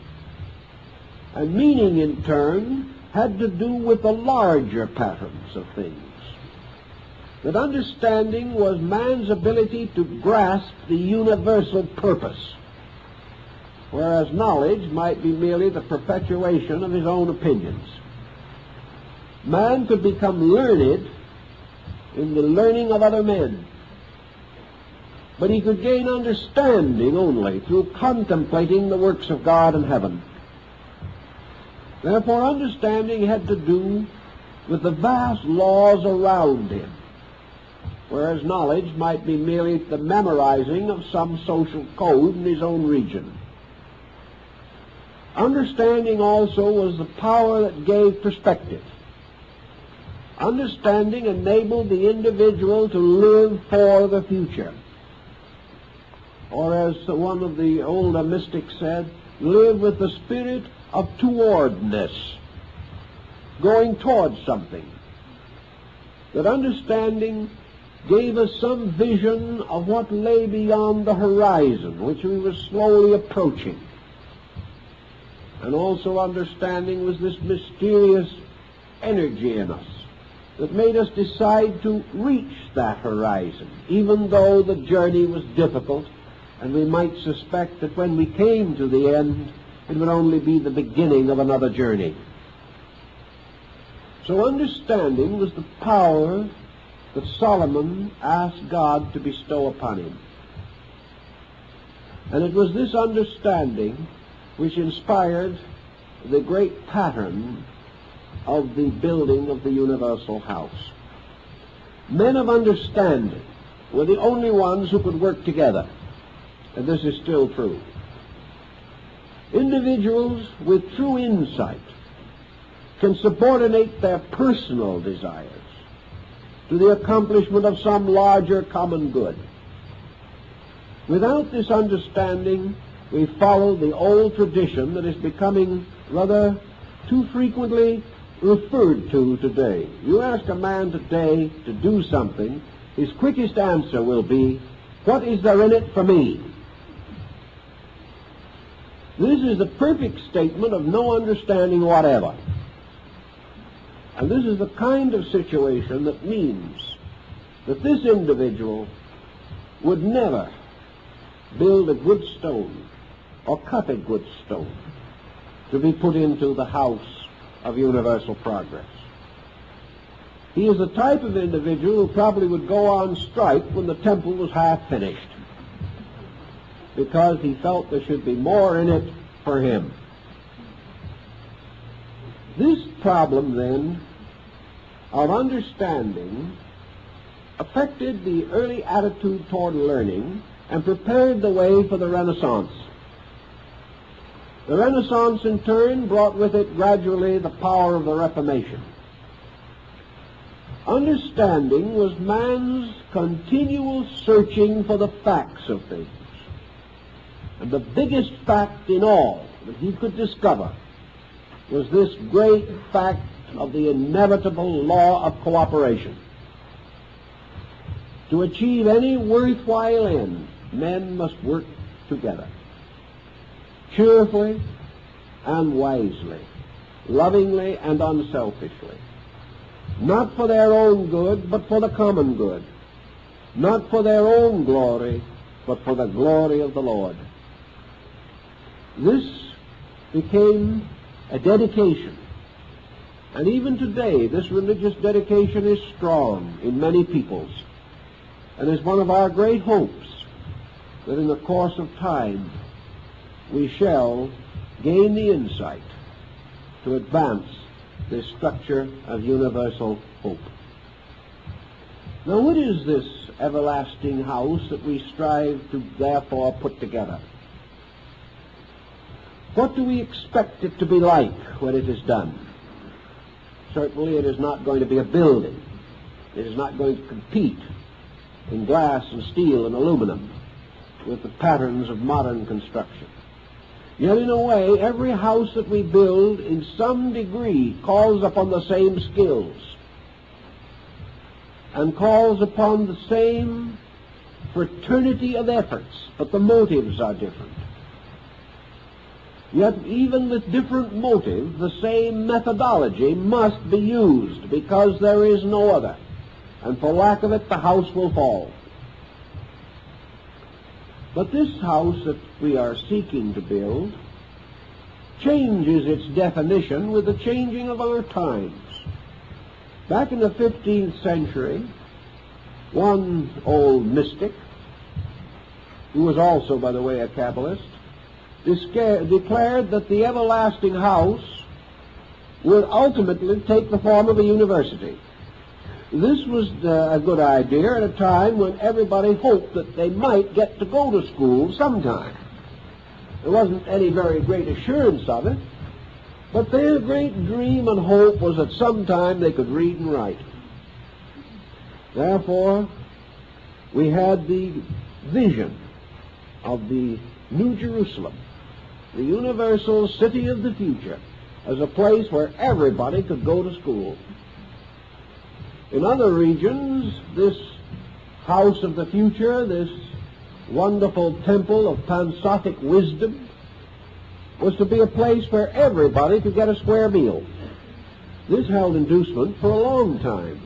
and meaning in turn had to do with the larger patterns of things, that understanding was man's ability to grasp the universal purpose, whereas knowledge might be merely the perpetuation of his own opinions. Man could become learned in the learning of other men, but he could gain understanding only through contemplating the works of God in heaven. Therefore, understanding had to do with the vast laws around him, whereas knowledge might be merely the memorizing of some social code in his own region. Understanding also was the power that gave perspective. Understanding enabled the individual to live for the future, or as one of the older mystics said, live with the spirit of towardness, going towards something. That understanding gave us some vision of what lay beyond the horizon, which we were slowly approaching. And also understanding was this mysterious energy in us that made us decide to reach that horizon, even though the journey was difficult, and we might suspect that when we came to the end, it would only be the beginning of another journey. So understanding was the power that Solomon asked God to bestow upon him. And it was this understanding which inspired the great pattern of the building of the universal house. Men of understanding were the only ones who could work together, and this is still true. Individuals with true insight can subordinate their personal desires to the accomplishment of some larger common good. Without this understanding, we follow the old tradition that is becoming rather too frequently referred to today. You ask a man today to do something, his quickest answer will be, "What is there in it for me?" This is the perfect statement of no understanding whatever. And this is the kind of situation that means that this individual would never build a good stone or cut a good stone to be put into the house of universal progress. He is the type of individual who probably would go on strike when the temple was half finished, because he felt there should be more in it for him. This problem, then, of understanding affected the early attitude toward learning and prepared the way for the Renaissance. The Renaissance, in turn, brought with it gradually the power of the Reformation. Understanding was man's continual searching for the facts of things. And the biggest fact in all that he could discover was this great fact of the inevitable law of cooperation. To achieve any worthwhile end, men must work together, cheerfully and wisely, lovingly and unselfishly, not for their own good, but for the common good, not for their own glory, but for the glory of the Lord. This became a dedication, and even today this religious dedication is strong in many peoples, and is one of our great hopes that in the course of time we shall gain the insight to advance this structure of universal hope. Now, what is this everlasting house that we strive to therefore put together? What do we expect it to be like when it is done? Certainly it is not going to be a building. It is not going to compete in glass and steel and aluminum with the patterns of modern construction. Yet in a way, every house that we build in some degree calls upon the same skills and calls upon the same fraternity of efforts, but the motives are different. Yet even with different motives, the same methodology must be used because there is no other, and for lack of it, the house will fall. But this house that we are seeking to build changes its definition with the changing of our times. Back in the 15th century, one old mystic, who was also, by the way, a Kabbalist, declared that the everlasting house would ultimately take the form of a university. This was a good idea at a time when everybody hoped that they might get to go to school sometime. There wasn't any very great assurance of it, but their great dream and hope was that sometime they could read and write. Therefore, we had the vision of the New Jerusalem, the universal city of the future, as a place where everybody could go to school. In other regions, this house of the future, this wonderful temple of Pansophic wisdom, was to be a place where everybody could get a square meal. This held inducement for a long time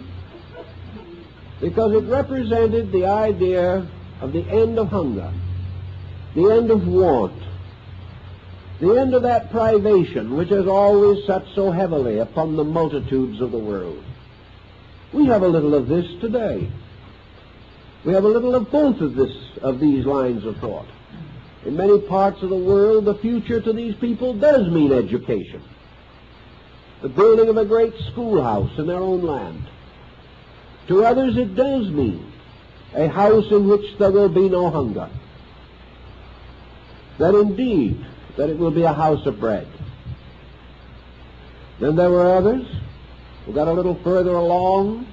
because it represented the idea of the end of hunger, the end of want, the end of that privation which has always sat so heavily upon the multitudes of the world. We have a little of this today. We have a little of both of these lines of thought. In many parts of the world, the future to these people does mean education, the building of a great schoolhouse in their own land. To others, it does mean a house in which there will be no hunger, that indeed, that it will be a house of bread. Then there were others who got a little further along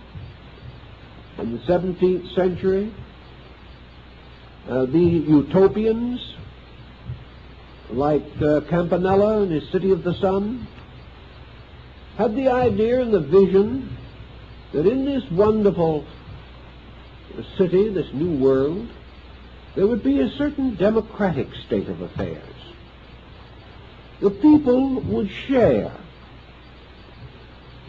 in the 17th century. The utopians, like Campanella and his City of the Sun, had the idea and the vision that in this wonderful city, this new world, there would be a certain democratic state of affairs. The people would share,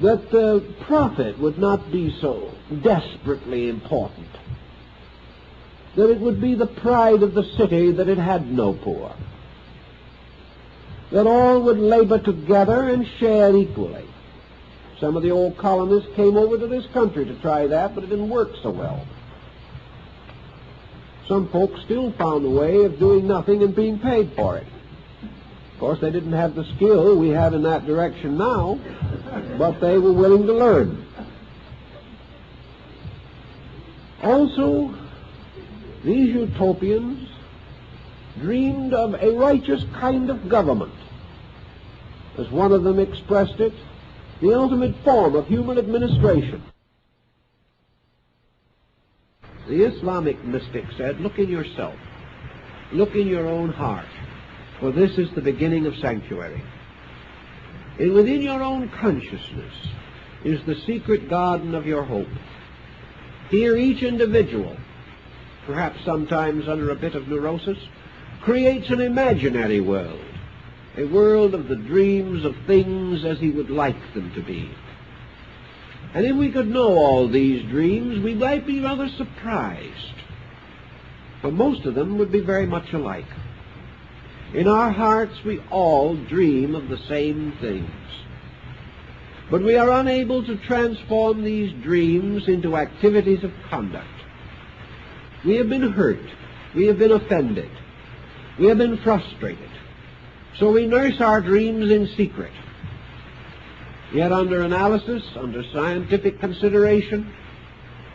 that the profit would not be so desperately important, that it would be the pride of the city that it had no poor, that all would labor together and share equally. Some of the old colonists came over to this country to try that, but it didn't work so well. Some folks still found a way of doing nothing and being paid for it. Of course, they didn't have the skill we have in that direction now, but they were willing to learn. Also, these utopians dreamed of a righteous kind of government. As one of them expressed it, the ultimate form of human administration. The Islamic mystic said, look in yourself, look in your own heart, for this is the beginning of sanctuary. And within your own consciousness is the secret garden of your hope. Here each individual, perhaps sometimes under a bit of neurosis, creates an imaginary world, a world of the dreams of things as he would like them to be. And if we could know all these dreams, we might be rather surprised, for most of them would be very much alike. In our hearts, we all dream of the same things. But we are unable to transform these dreams into activities of conduct. We have been hurt. We have been offended. We have been frustrated. So we nurse our dreams in secret. Yet under analysis, under scientific consideration,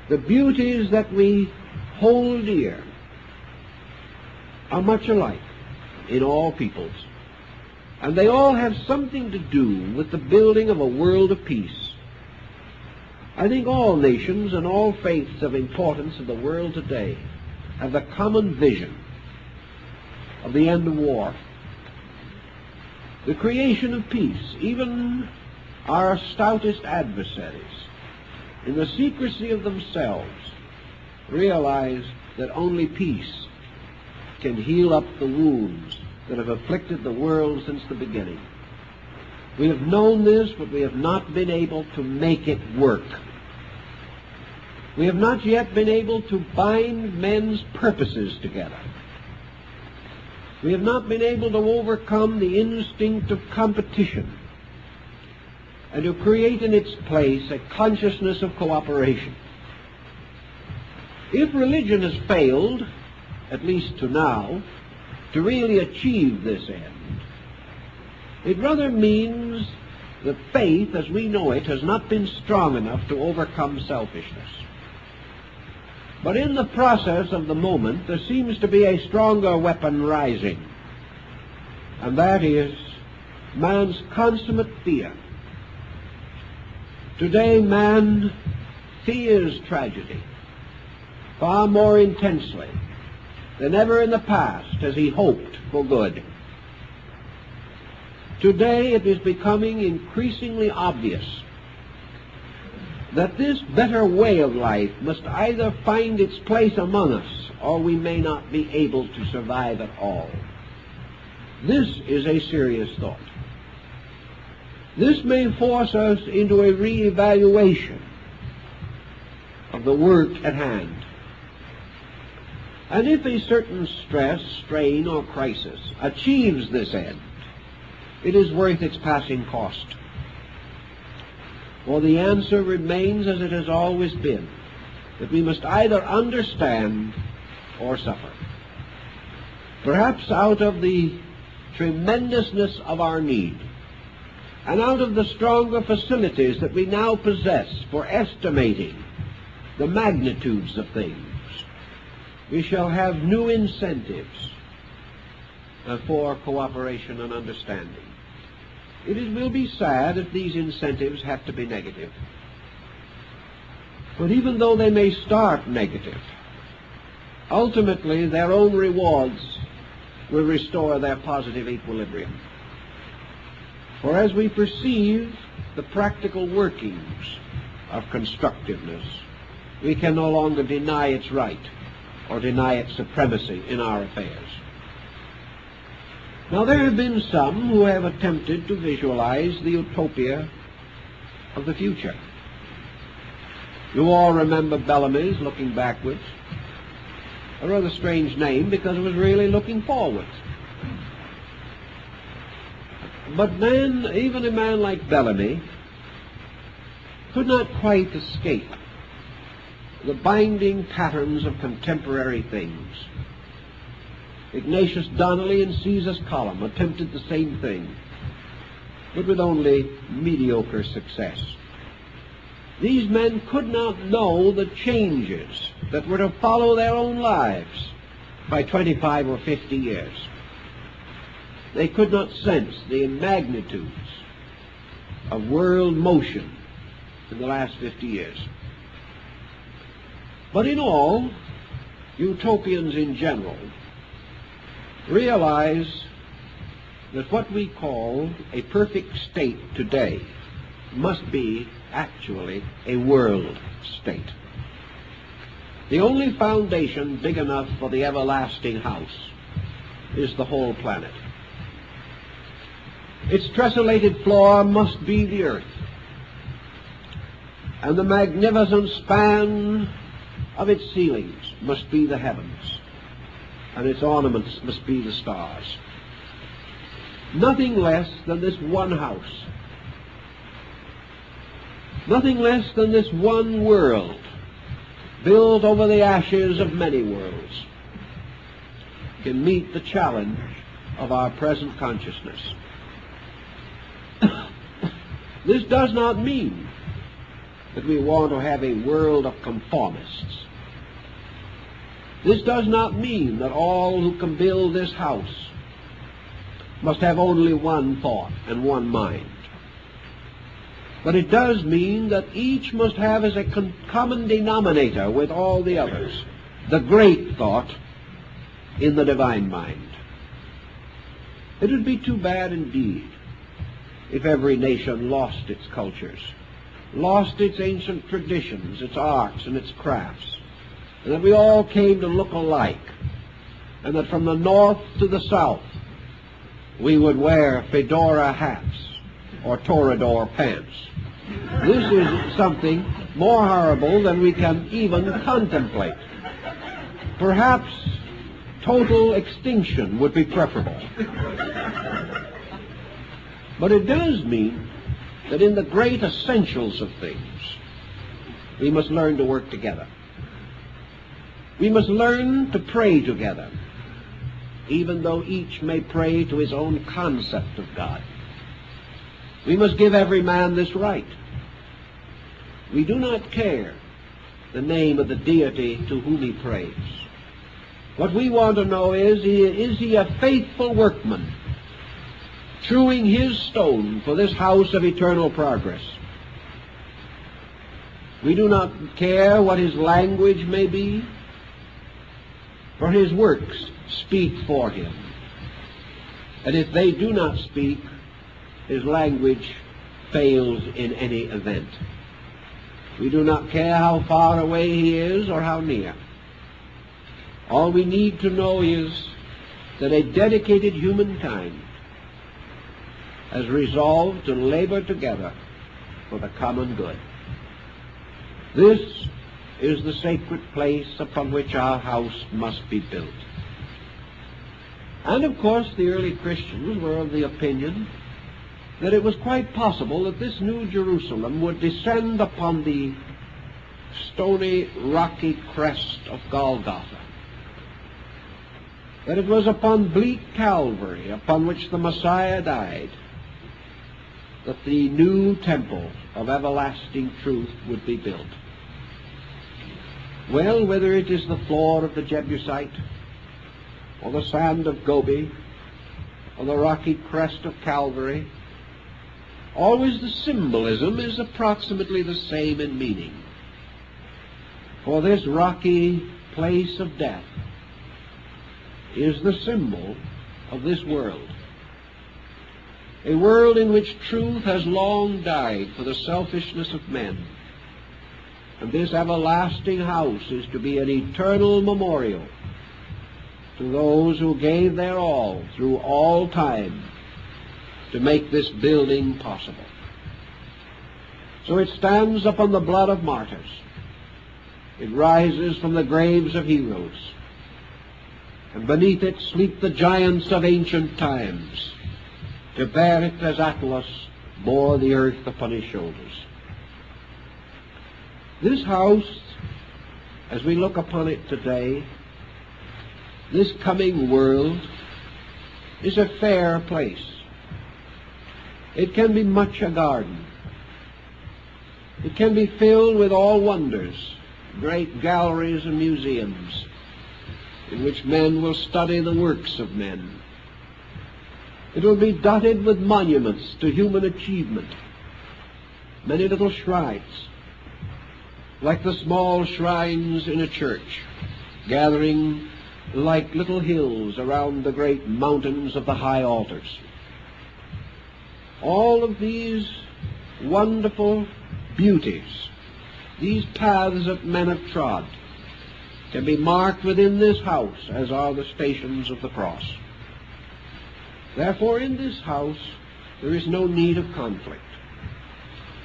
the beauties that we hold dear are much alike in all peoples. And they all have something to do with the building of a world of peace, I think all nations and all faiths of importance in the world today have the common vision of the end of war, the creation of peace. Even our stoutest adversaries, in the secrecy of themselves, realize that only peace can heal up the wounds that have afflicted the world since the beginning. We have known this, but we have not been able to make it work. We have not yet been able to bind men's purposes together. We have not been able to overcome the instinct of competition and to create in its place a consciousness of cooperation. If religion has failed, at least to now, to really achieve this end, it rather means that faith, as we know it, has not been strong enough to overcome selfishness. But in the process of the moment, there seems to be a stronger weapon rising, and that is man's consummate fear. Today, man fears tragedy far more intensely than ever in the past has he hoped for good. Today, it is becoming increasingly obvious that this better way of life must either find its place among us, or we may not be able to survive at all. This is a serious thought. This may force us into a re-evaluation of the work at hand. And if a certain stress, strain, or crisis achieves this end, it is worth its passing cost. For the answer remains as it has always been, that we must either understand or suffer. Perhaps out of the tremendousness of our need, and out of the stronger facilities that we now possess for estimating the magnitudes of things, we shall have new incentives for cooperation and understanding. It will be sad if these incentives have to be negative. But even though they may start negative, ultimately their own rewards will restore their positive equilibrium. For as we perceive the practical workings of constructiveness, we can no longer deny its right or deny its supremacy in our affairs. Now, there have been some who have attempted to visualize the utopia of the future. You all remember Bernays looking backwards. A rather strange name, because it was really looking forwards. But man, even a man like Bernays, could not quite escape the binding patterns of contemporary things. Ignatius Donnelly and Caesar's column attempted the same thing, but with only mediocre success. These men could not know the changes that were to follow their own lives by 25 or 50 years. They could not sense the magnitudes of world motion in the last 50 years. But in all, utopians in general realize that what we call a perfect state today must be actually a world state. The only foundation big enough for the everlasting house is the whole planet. Its tessellated floor must be the earth, and the magnificent span of its ceilings must be the heavens, and its ornaments must be the stars. Nothing less than this one house, nothing less than this one world, built over the ashes of many worlds, can meet the challenge of our present consciousness. This does not mean that we want to have a world of conformists. This does not mean that all who can build this house must have only one thought and one mind. But it does mean that each must have as a common denominator with all the others the great thought in the divine mind. It would be too bad indeed if every nation lost its cultures, lost its ancient traditions, its arts and its crafts, and that we all came to look alike, and that from the north to the south we would wear fedora hats or toreador pants. This is something more horrible than we can even contemplate. Perhaps total extinction would be preferable. But it does mean that in the great essentials of things, we must learn to work together. We must learn to pray together, even though each may pray to his own concept of God. We must give every man this right. We do not care the name of the deity to whom he prays. What we want to know is he a faithful workman, chewing his stone for this house of eternal progress? We do not care what his language may be, for his works speak for him. And if they do not speak, his language fails in any event. We do not care how far away he is or how near. All we need to know is that a dedicated humankind has resolved to labor together for the common good. This is the sacred place upon which our house must be built. And of course the early Christians were of the opinion that it was quite possible that this new Jerusalem would descend upon the stony, rocky crest of Golgotha, that it was upon bleak Calvary, upon which the Messiah died, that the new temple of everlasting truth would be built. Well, whether it is the floor of the Jebusite, or the sand of Gobi, or the rocky crest of Calvary, always the symbolism is approximately the same in meaning. For this rocky place of death is the symbol of this world. A world in which truth has long died for the selfishness of men. And this everlasting house is to be an eternal memorial to those who gave their all through all time to make this building possible. So it stands upon the blood of martyrs. It rises from the graves of heroes. And beneath it sleep the giants of ancient times, to bear it as Atlas bore the earth upon his shoulders. This house, as we look upon it today, this coming world, is a fair place. It can be much a garden. It can be filled with all wonders, great galleries and museums, in which men will study the works of men. It will be dotted with monuments to human achievement, many little shrines, like the small shrines in a church, gathering like little hills around the great mountains of the high altars. All of these wonderful beauties, these paths that men have trod, can be marked within this house, as are the stations of the cross. Therefore, in this house, there is no need of conflict.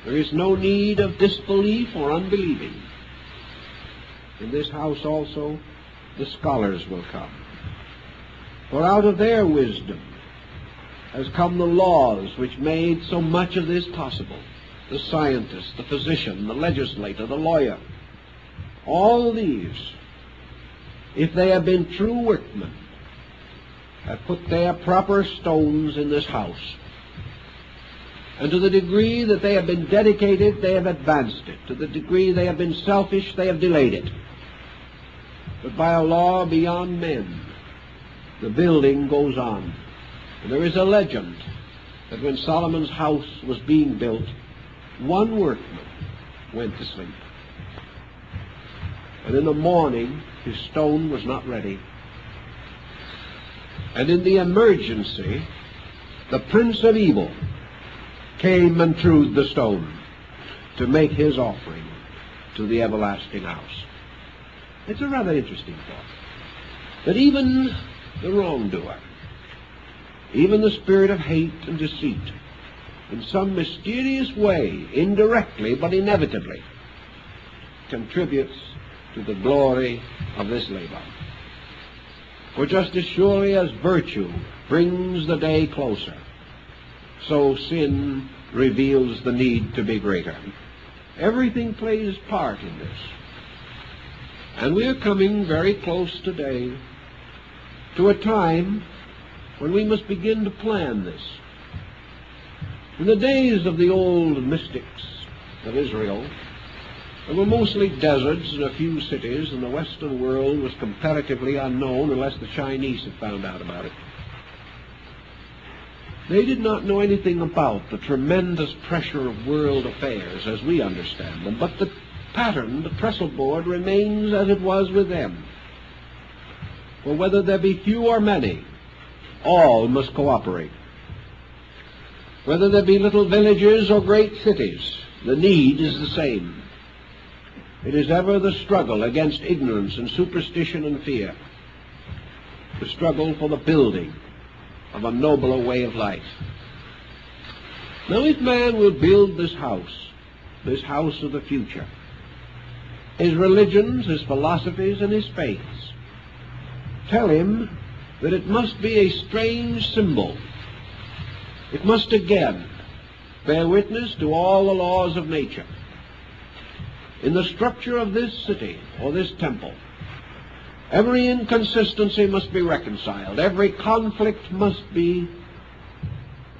There is no need of disbelief or unbelieving. In this house also, the scholars will come. For out of their wisdom has come the laws which made so much of this possible. The scientist, the physician, the legislator, the lawyer. All these, if they have been true workmen, have put their proper stones in this house. And to the degree that they have been dedicated, they have advanced it. To the degree they have been selfish, they have delayed it. But by a law beyond men, the building goes on. And there is a legend that when Solomon's house was being built, one workman went to sleep. And in the morning, his stone was not ready. And in the emergency, the Prince of Evil came and threw the stone to make his offering to the everlasting house. It's a rather interesting thought, that even the wrongdoer, even the spirit of hate and deceit, in some mysterious way, indirectly but inevitably, contributes to the glory of this labor. For just as surely as virtue brings the day closer, so sin reveals the need to be greater. Everything plays part in this. And we are coming very close today to a time when we must begin to plan this. In the days of the old mystics of Israel, there were mostly deserts and a few cities, and the Western world was comparatively unknown unless the Chinese had found out about it. They did not know anything about the tremendous pressure of world affairs as we understand them, but the pattern, the trestle board, remains as it was with them. For whether there be few or many, all must cooperate. Whether there be little villages or great cities, the need is the same. It is ever the struggle against ignorance and superstition and fear, the struggle for the building of a nobler way of life. Now, if man will build this house of the future, his religions, his philosophies, and his faiths tell him that it must be a strange symbol. It must again bear witness to all the laws of nature. In the structure of this city or this temple, every inconsistency must be reconciled. Every conflict must be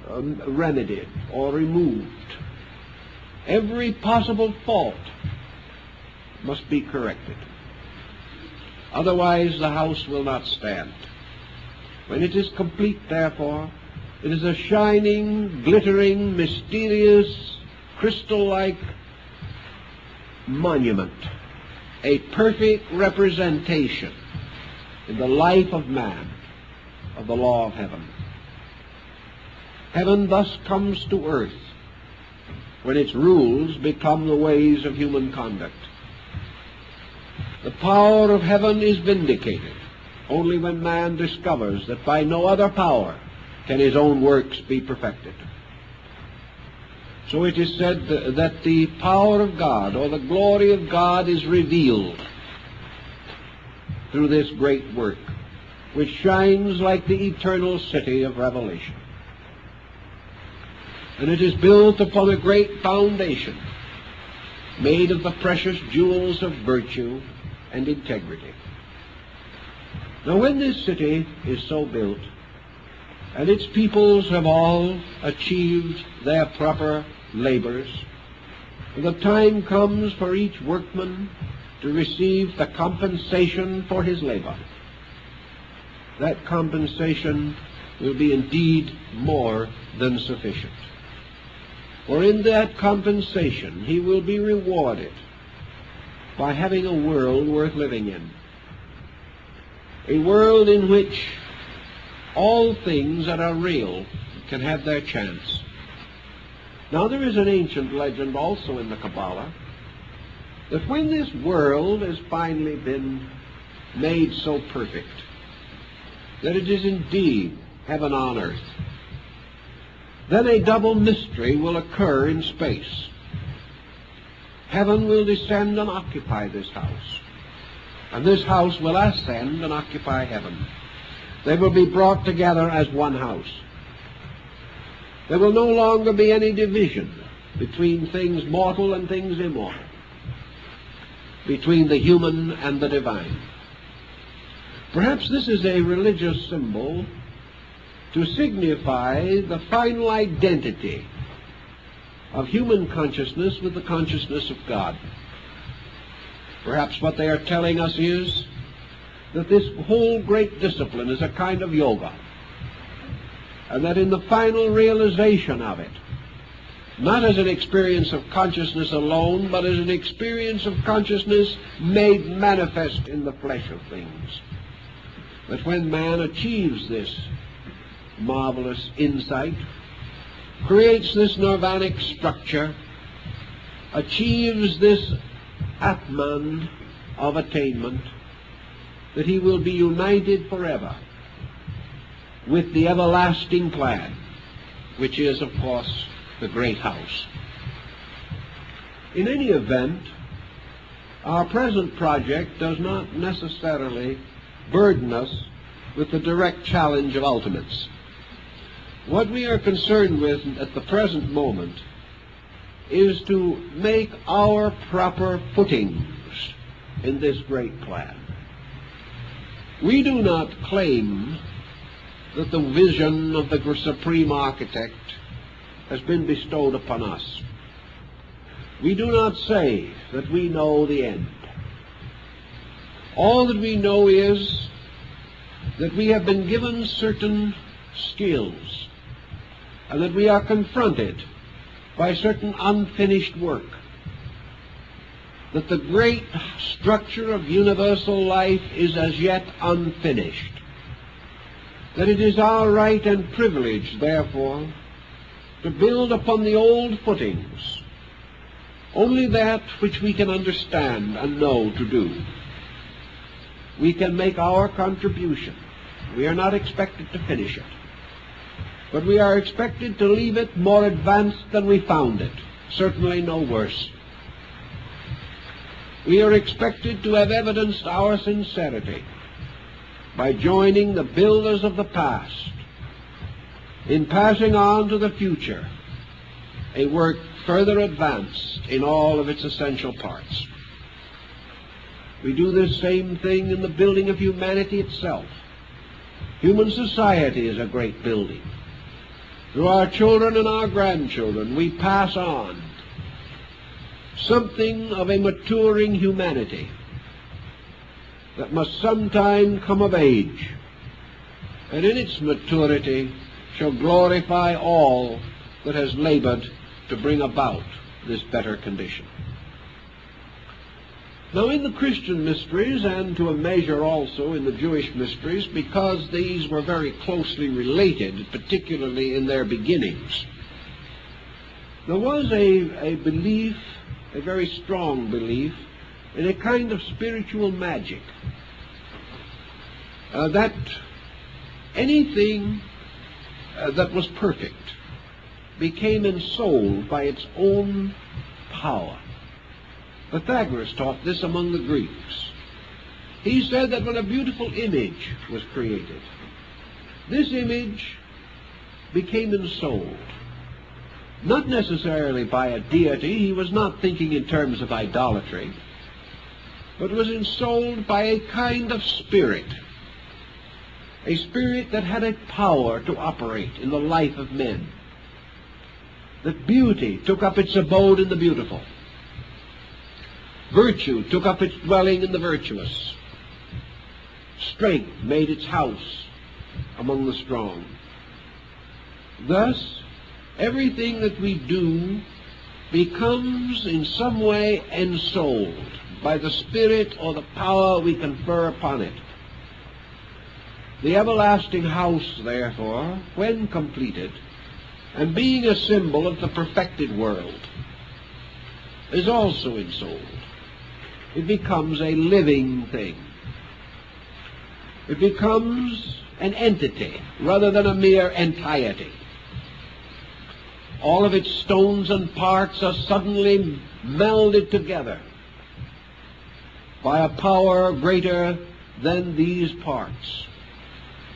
remedied or removed. Every possible fault must be corrected. Otherwise, the house will not stand. When it is complete, therefore, it is a shining, glittering, mysterious, crystal-like monument, a perfect representation in the life of man of the law of heaven. Heaven thus comes to earth when its rules become the ways of human conduct. The power of heaven is vindicated only when man discovers that by no other power can his own works be perfected. So it is said that the power of God, or the glory of God, is revealed through this great work, which shines like the eternal city of Revelation. And it is built upon a great foundation, made of the precious jewels of virtue and integrity. Now, when this city is so built, and its peoples have all achieved their proper labors, and the time comes for each workman to receive the compensation for his labor, that compensation will be indeed more than sufficient. For in that compensation he will be rewarded by having a world worth living in, a world in which all things that are real can have their chance. Now, there is an ancient legend also in the Kabbalah that when this world has finally been made so perfect that it is indeed heaven on earth, then a double mystery will occur in space. Heaven will descend and occupy this house, and this house will ascend and occupy heaven. They will be brought together as one house. There will no longer be any division between things mortal and things immortal, between the human and the divine. Perhaps this is a religious symbol to signify the final identity of human consciousness with the consciousness of God. Perhaps what they are telling us is that this whole great discipline is a kind of yoga, and that in the final realization of it, not as an experience of consciousness alone, but as an experience of consciousness made manifest in the flesh of things. That when man achieves this marvelous insight, creates this nirvanic structure, achieves this Atman of attainment, that he will be united forever with the everlasting plan, which is, of course, the great house. In any event, our present project does not necessarily burden us with the direct challenge of ultimates. What we are concerned with at the present moment is to make our proper footings in this great plan. We do not claim that the vision of the Supreme Architect has been bestowed upon us. We do not say that we know the end. All that we know is that we have been given certain skills and that we are confronted by certain unfinished work, that the great structure of universal life is as yet unfinished, that it is our right and privilege, therefore, to build upon the old footings only that which we can understand and know to do. We can make our contribution. We are not expected to finish it, but we are expected to leave it more advanced than we found it, certainly no worse. We are expected to have evidenced our sincerity by joining the builders of the past in passing on to the future a work further advanced in all of its essential parts. We do this same thing in the building of humanity itself. Human society is a great building. Through our children and our grandchildren, we pass on something of a maturing humanity that must sometime come of age, and in its maturity shall glorify all that has labored to bring about this better condition. Now, in the Christian mysteries, and to a measure also in the Jewish mysteries, because these were very closely related, particularly in their beginnings, there was a belief, a very strong belief, in a kind of spiritual magic, that anything that was perfect became ensouled by its own power. Pythagoras taught this among the Greeks. He said that when a beautiful image was created, this image became ensouled, not necessarily by a deity. He was not thinking in terms of idolatry, but was ensouled by a kind of spirit, a spirit that had a power to operate in the life of men, that beauty took up its abode in the beautiful, virtue took up its dwelling in the virtuous, strength made its house among the strong. Thus, everything that we do becomes in some way ensouled by the spirit or the power we confer upon it. The everlasting house, therefore, when completed, and being a symbol of the perfected world, is also ensouled. It becomes a living thing. It becomes an entity rather than a mere entiety. All of its stones and parts are suddenly melded together by a power greater than these parts,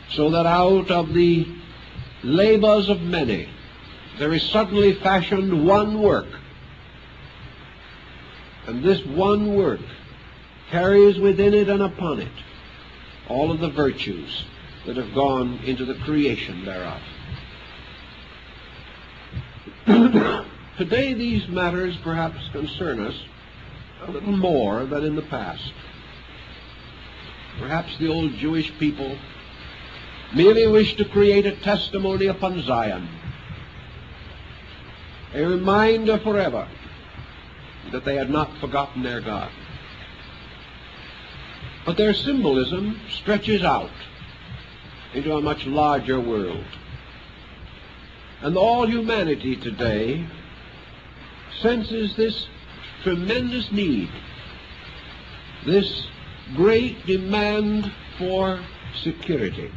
so that out of the labors of many there is suddenly fashioned one work, and this one work carries within it and upon it all of the virtues that have gone into the creation thereof. Today these matters perhaps concern us a little more than in the past. Perhaps the old Jewish people merely wish to create a testimony upon Zion. a reminder forever that they had not forgotten their God. But their symbolism stretches out into a much larger world. And all humanity today senses this tremendous need, this great demand for security.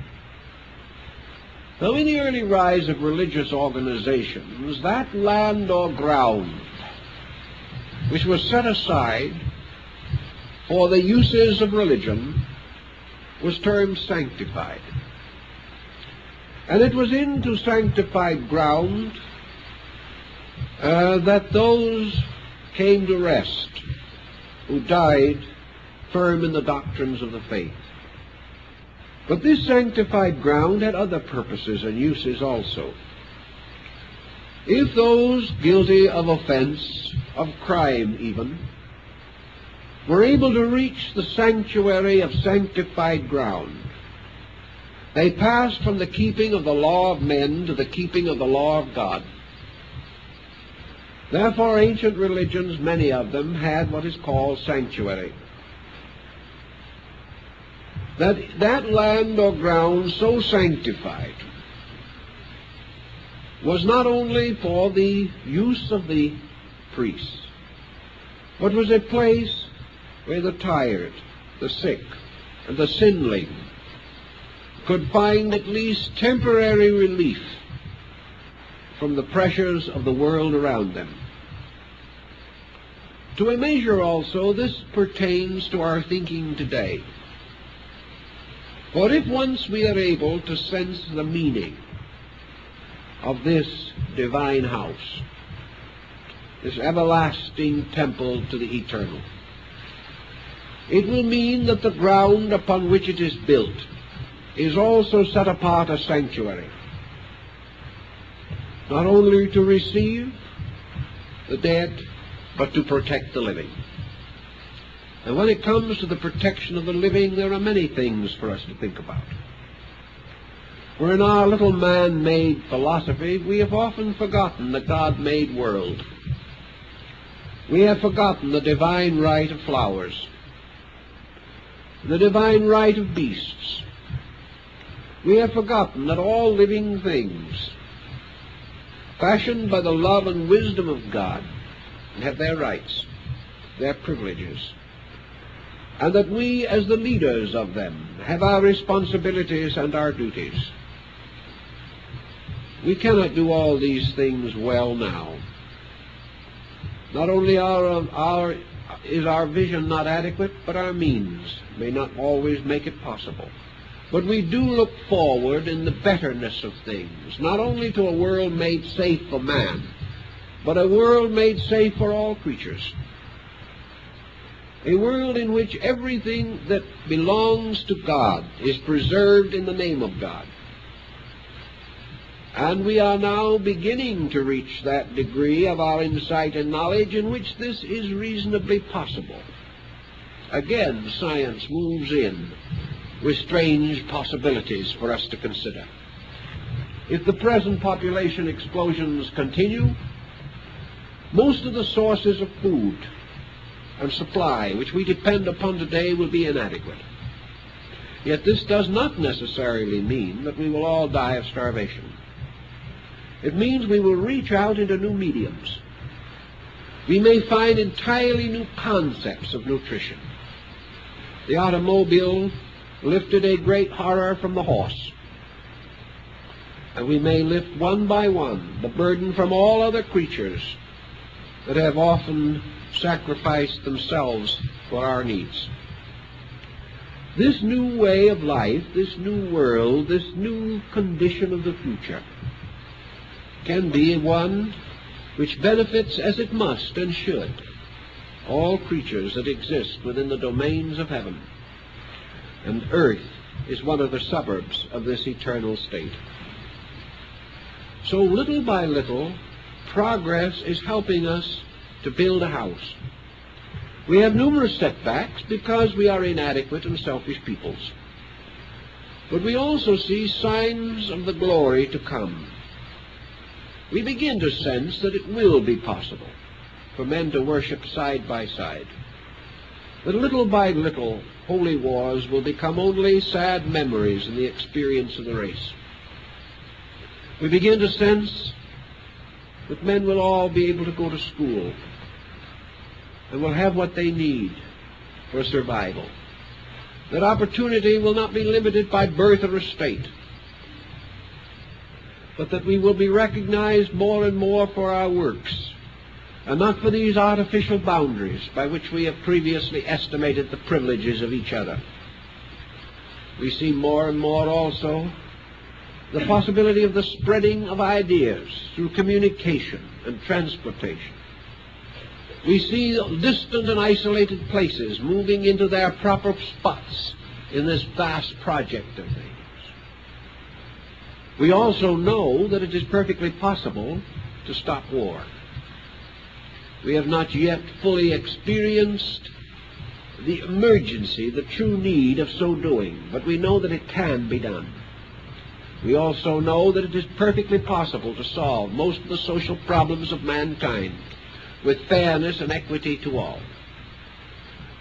Now, in the early rise of religious organizations, that land or ground which was set aside for the uses of religion was termed sanctified. And it was into sanctified ground that those came to rest who died firm in the doctrines of the faith. But this sanctified ground had other purposes and uses also. If those guilty of offense, of crime even, were able to reach the sanctuary of sanctified ground, they passed from the keeping of the law of men to the keeping of the law of God. Therefore, ancient religions, many of them, had what is called sanctuary. That land or ground so sanctified was not only for the use of the priests, but was a place where the tired, the sick, and the sinling could find at least temporary relief from the pressures of the world around them. To a measure also, this pertains to our thinking today. For if once we are able to sense the meaning of this divine house, this everlasting temple to the eternal, it will mean that the ground upon which it is built is also set apart as sanctuary, not only to receive the dead, but to protect the living. And when it comes to the protection of the living, there are many things for us to think about. For in our little man-made philosophy, we have often forgotten the God-made world. We have forgotten the divine right of flowers, the divine right of beasts. We have forgotten that all living things, fashioned by the love and wisdom of God, have their rights, their privileges, and that we, as the leaders of them, have our responsibilities and our duties. We cannot do all these things well now. Not only is our vision not adequate, but our means may not always make it possible. But we do look forward in the betterness of things, not only to a world made safe for man, but a world made safe for all creatures. A world in which everything that belongs to God is preserved in the name of God. And we are now beginning to reach that degree of our insight and knowledge in which this is reasonably possible. Again, science moves in with strange possibilities for us to consider. If the present population explosions continue, most of the sources of food and supply which we depend upon today will be inadequate. Yet this does not necessarily mean that we will all die of starvation. It means we will reach out into new mediums. We may find entirely new concepts of nutrition. The automobile lifted a great horror from the horse, and we may lift one by one the burden from all other creatures that have often sacrificed themselves for our needs. This new way of life, this new world, this new condition of the future can be one which benefits, as it must and should, all creatures that exist within the domains of heaven. And earth is one of the suburbs of this eternal state. So little by little, progress is helping us to build a house. We have numerous setbacks because we are inadequate and selfish peoples. But we also see signs of the glory to come. we begin to sense that it will be possible for men to worship side by side. That little by little, holy wars will become only sad memories in the experience of the race. We begin to sense that men will all be able to go to school and will have what they need for survival. That opportunity will not be limited by birth or estate, but that we will be recognized more and more for our works, and not for these artificial boundaries by which we have previously estimated the privileges of each other. We see more and more also the possibility of the spreading of ideas through communication and transportation. We see distant and isolated places moving into their proper spots in this vast project of things. We also know that it is perfectly possible to stop war. We have not yet fully experienced the emergency, the true need of so doing, but we know that it can be done. We also know that it is perfectly possible to solve most of the social problems of mankind with fairness and equity to all.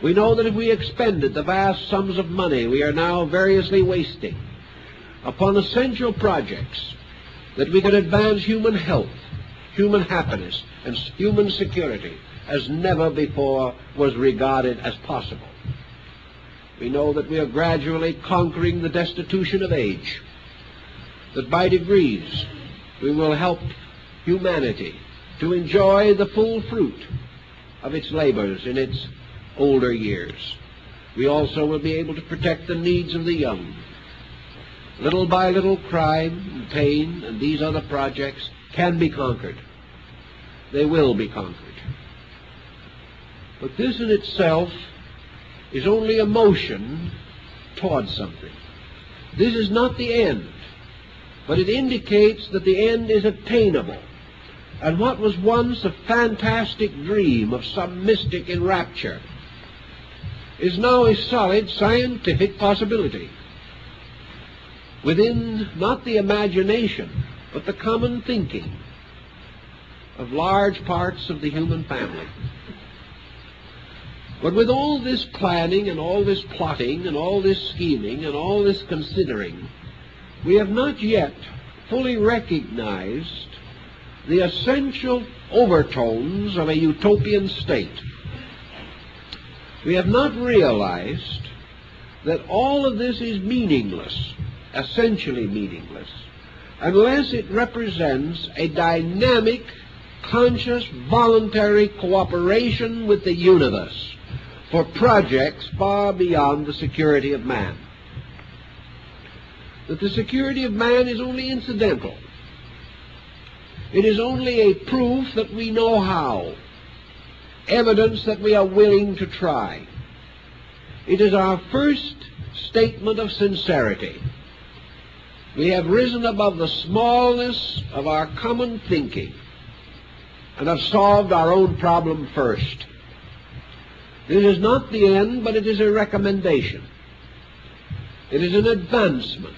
We know that if we expended the vast sums of money we are now variously wasting upon essential projects, that we could advance human health, human happiness, and human security as never before was regarded as possible. We know that we are gradually conquering the destitution of age, that by degrees we will help humanity to enjoy the full fruit of its labors in its older years. We also will be able to protect the needs of the young. Little by little, crime and pain and these other projects can be conquered. They will be conquered. But this in itself is only a motion towards something. This is not the end, but it indicates that the end is attainable. And what was once a fantastic dream of some mystic in rapture is now a solid scientific possibility within not the imagination, but the common thinking of large parts of the human family. But with all this planning and all this plotting and all this scheming and all this considering, we have not yet fully recognized the essential overtones of a utopian state. We have not realized that all of this is meaningless, essentially meaningless, unless it represents a dynamic, conscious, voluntary cooperation with the universe for projects far beyond the security of man. That the security of man is only incidental. It is only a proof that we know how, evidence that we are willing to try. It is our first statement of sincerity. We have risen above the smallness of our common thinking and have solved our own problem first. This is not the end, but it is a recommendation. It is an advancement.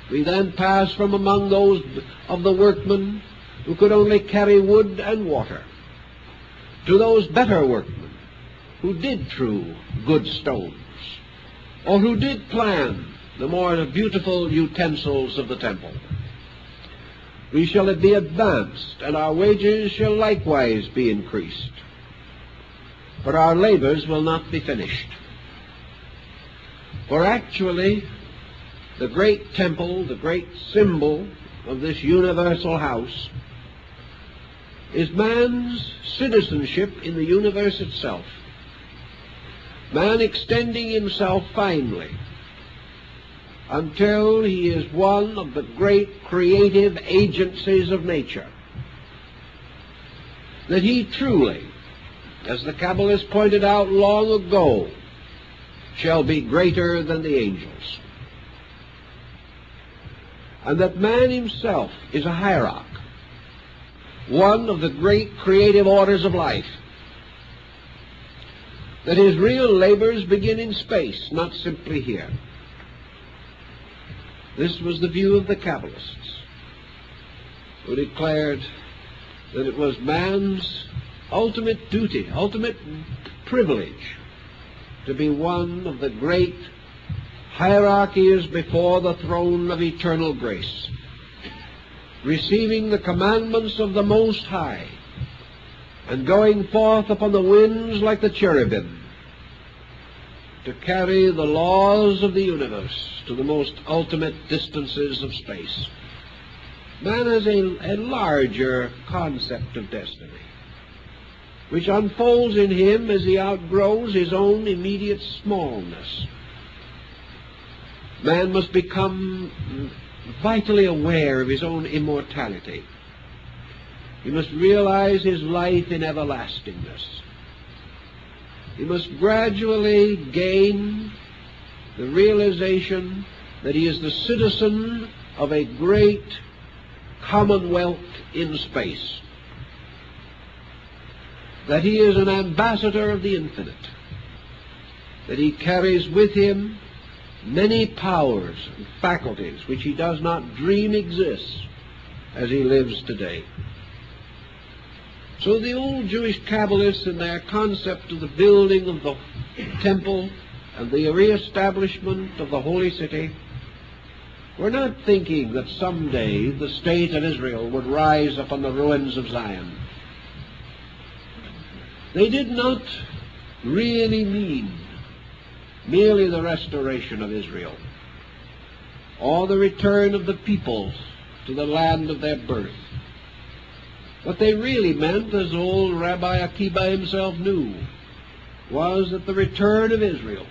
We then pass from among those of the workmen who could only carry wood and water to those better workmen who did true good stones, or who did plan the more beautiful utensils of the temple. We shall be advanced, and our wages shall likewise be increased. But our labors will not be finished. For actually, the great temple, the great symbol of this universal house, is man's citizenship in the universe itself. Man extending himself finally until he is one of the great creative agencies of nature. That he truly, as the Kabbalists pointed out long ago, shall be greater than the angels. And that man himself is a hierarch, one of the great creative orders of life. That his real labors begin in space, not simply here. This was the view of the Kabbalists. who declared that it was man's ultimate duty, ultimate privilege, to be one of the great hierarchies before the throne of eternal grace, receiving the commandments of the Most High, and going forth upon the winds like the cherubim, to carry the laws of the universe to the most ultimate distances of space. Man has a larger concept of destiny, which unfolds in him as he outgrows his own immediate smallness. Man must become vitally aware of his own immortality. He must realize his life in everlastingness. He must gradually gain the realization that he is the citizen of a great commonwealth in space, that he is an ambassador of the infinite, that he carries with him many powers and faculties which he does not dream exist as he lives today. So the old Jewish Kabbalists, in their concept of the building of the temple and the reestablishment of the holy city, were not thinking that someday the state of Israel would rise upon the ruins of Zion. They did not really mean merely the restoration of Israel or the return of the people to the land of their birth. What they really meant, as old Rabbi Akiba himself knew, was that the return of Israel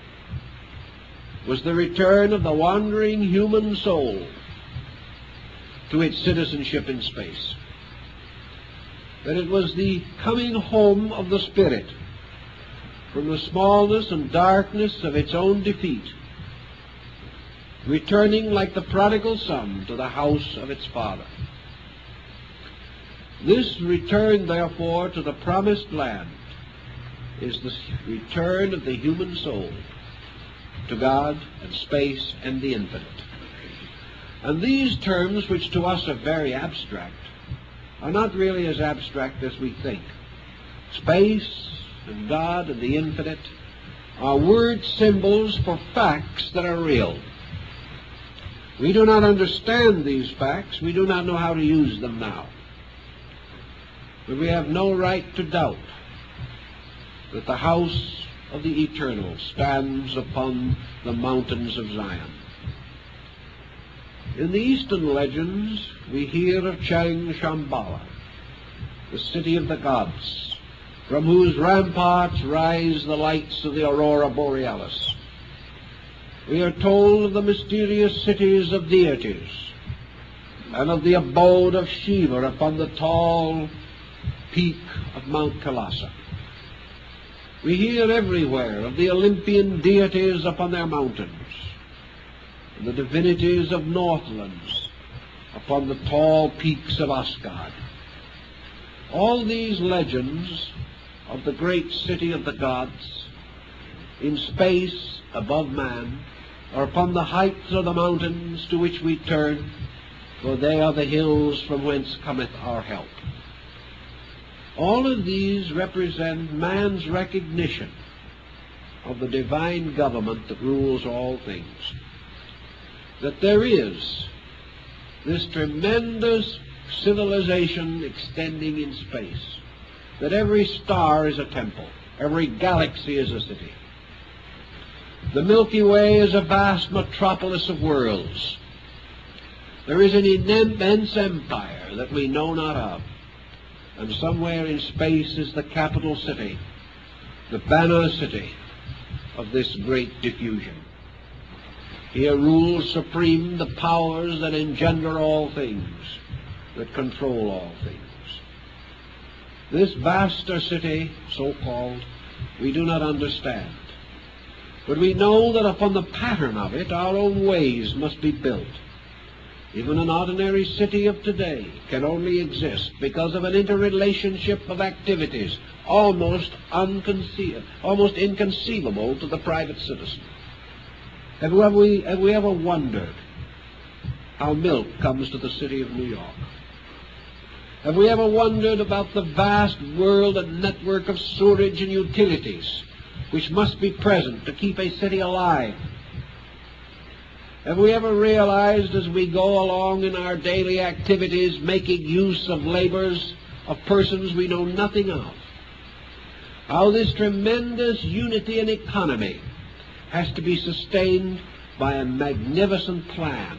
was the return of the wandering human soul to its citizenship in space. That it was the coming home of the spirit from the smallness and darkness of its own defeat, returning like the prodigal son to the house of its father. This return, therefore, to the promised land is the return of the human soul to God and space and the infinite. And these terms, which to us are very abstract, are not really as abstract as we think. Space and God and the infinite are word symbols for facts that are real. We do not understand these facts. We do not know how to use them now. But we have no right to doubt that the house of the eternal stands upon the mountains of Zion. In the Eastern legends, we hear of Chang Shambhala, the city of the gods, from whose ramparts rise the lights of the aurora borealis. We are told of the mysterious cities of deities and of the abode of Shiva upon the tall peak of Mount Kailasa. We hear everywhere of the Olympian deities upon their mountains, and the divinities of Northlands upon the tall peaks of Asgard. All these legends of the great city of the gods in space above man are upon the heights of the mountains to which we turn, for they are the hills from whence cometh our help. All of these represent man's recognition of the divine government that rules all things. That there is this tremendous civilization extending in space. That every star is a temple. Every galaxy is a city. The Milky Way is a vast metropolis of worlds. There is an immense empire that we know not of. And somewhere in space is the capital city, the banner city of this great diffusion. Here rules supreme the powers that engender all things, that control all things. This vaster city, so-called, we do not understand. But we know that upon the pattern of it, our own ways must be built. Even an ordinary city of today can only exist because of an interrelationship of activities almost inconceivable to the private citizen. Have we ever wondered how milk comes to the city of New York? Have we ever wondered about the vast world and network of sewerage and utilities which must be present to keep a city alive? Have we ever realized as we go along in our daily activities, making use of labors of persons we know nothing of, how this tremendous unity and economy has to be sustained by a magnificent plan,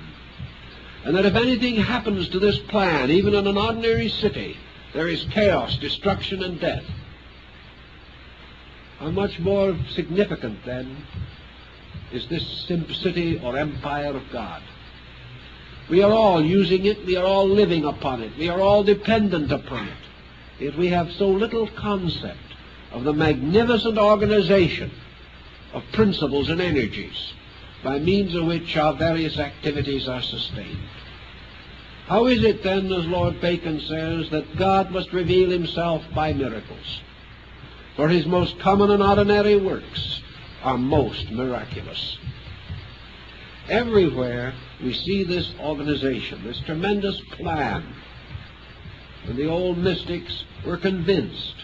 and that if anything happens to this plan, even in an ordinary city, there is chaos, destruction, and death? How much more significant, then, is this city or empire of God? We are all using it, we are all living upon it, we are all dependent upon it, yet we have so little concept of the magnificent organization of principles and energies by means of which our various activities are sustained. How is it then, as Lord Bacon says, that God must reveal himself by miracles? For his most common and ordinary works are most miraculous. Everywhere we see this organization, this tremendous plan, and the old mystics were convinced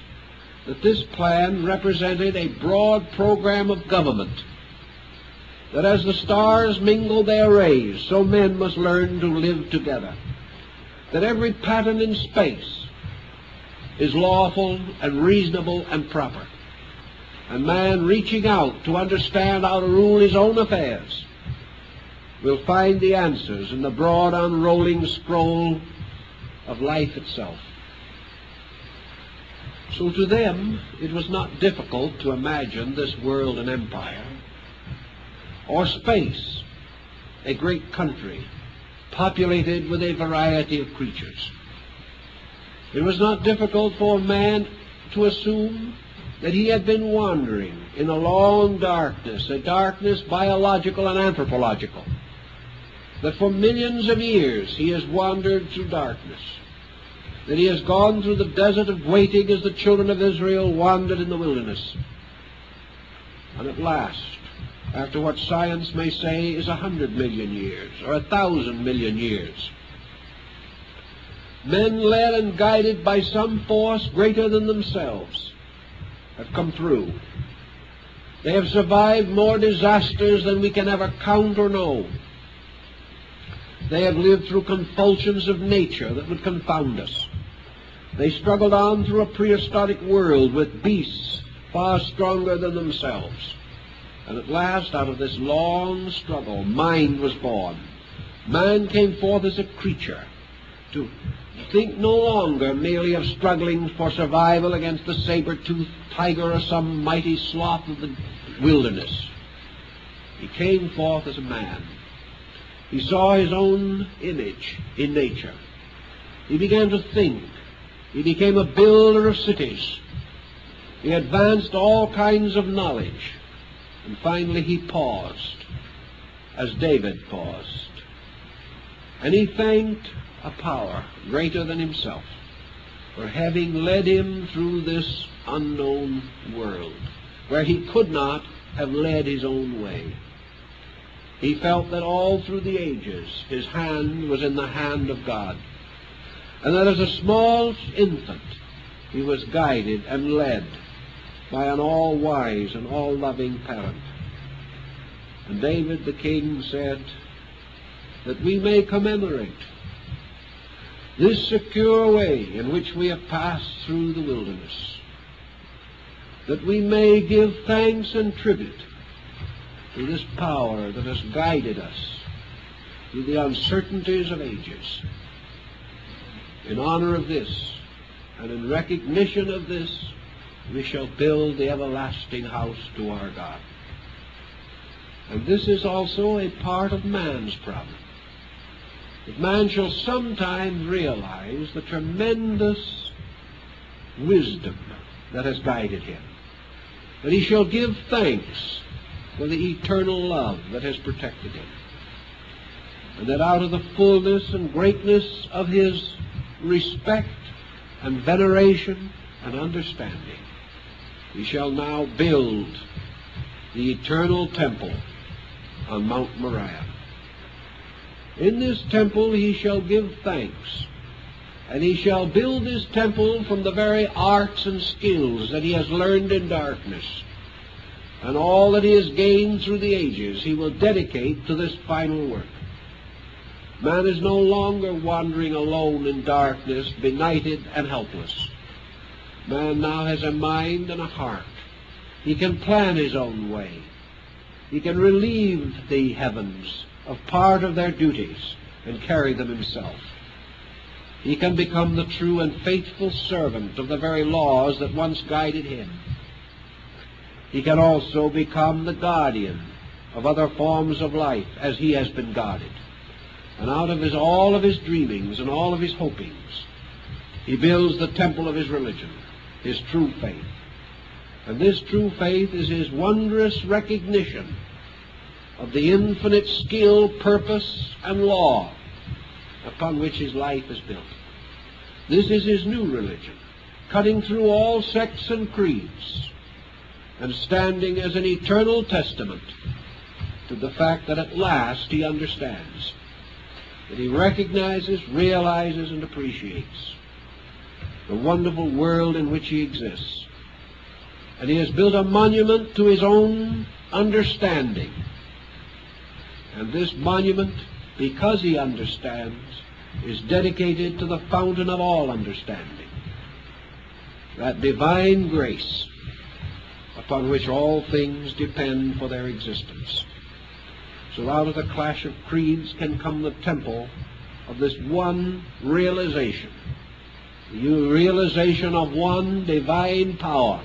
that this plan represented a broad program of government, that as the stars mingle their rays, so men must learn to live together, that every pattern in space is lawful and reasonable and proper, and man reaching out to understand how to rule his own affairs will find the answers in the broad unrolling scroll of life itself. So to them it was not difficult to imagine this world and empire, or space, a great country populated with a variety of creatures. It was not difficult for man to assume that he had been wandering in a long darkness, a darkness biological and anthropological, that for millions of years he has wandered through darkness, that he has gone through the desert of waiting as the children of Israel wandered in the wilderness. And at last, after what science may say is 100 million years or 1,000 million years, men led and guided by some force greater than themselves have come through. They have survived more disasters than we can ever count or know. They have lived through convulsions of nature that would confound us. They struggled on through a prehistoric world with beasts far stronger than themselves. And at last, out of this long struggle, mind was born. Man came forth as a creature to think no longer merely of struggling for survival against the saber-toothed tiger or some mighty sloth of the wilderness. He came forth as a man. He saw his own image in nature. He began to think. He became a builder of cities. He advanced all kinds of knowledge. And finally he paused, as David paused. And he thanked a power greater than himself for having led him through this unknown world, where he could not have led his own way. He felt that all through the ages his hand was in the hand of God, and that as a small infant he was guided and led by an all-wise and all-loving parent. And David the king said that we may commemorate this secure way in which we have passed through the wilderness, that we may give thanks and tribute to this power that has guided us through the uncertainties of ages. In honor of this, and in recognition of this, we shall build the everlasting house to our God. And this is also a part of man's problem. That man shall sometime realize the tremendous wisdom that has guided him. That he shall give thanks for the eternal love that has protected him. And that out of the fullness and greatness of his respect and veneration and understanding, he shall now build the eternal temple on Mount Moriah. In this temple he shall give thanks And he shall build his temple from the very arts and skills that he has learned in darkness. And all that he has gained through the ages he will dedicate to this final work. Man is no longer wandering alone in darkness, benighted and helpless. Man now has a mind and a heart. He can plan his own way. He can relieve the heavens of part of their duties and carry them himself. He can become the true and faithful servant of the very laws that once guided him. He can also become the guardian of other forms of life as he has been guarded. And out of all of his dreamings and all of his hopings, he builds the temple of his religion, his true faith. And this true faith is his wondrous recognition of the infinite skill, purpose, and law upon which his life is built. This is his new religion, cutting through all sects and creeds, and standing as an eternal testament to the fact that at last he understands, that he recognizes, realizes, and appreciates the wonderful world in which he exists. And he has built a monument to his own understanding. And this monument, because he understands, is dedicated to the fountain of all understanding, that divine grace upon which all things depend for their existence. So out of the clash of creeds can come the temple of this one realization, the realization of one divine power,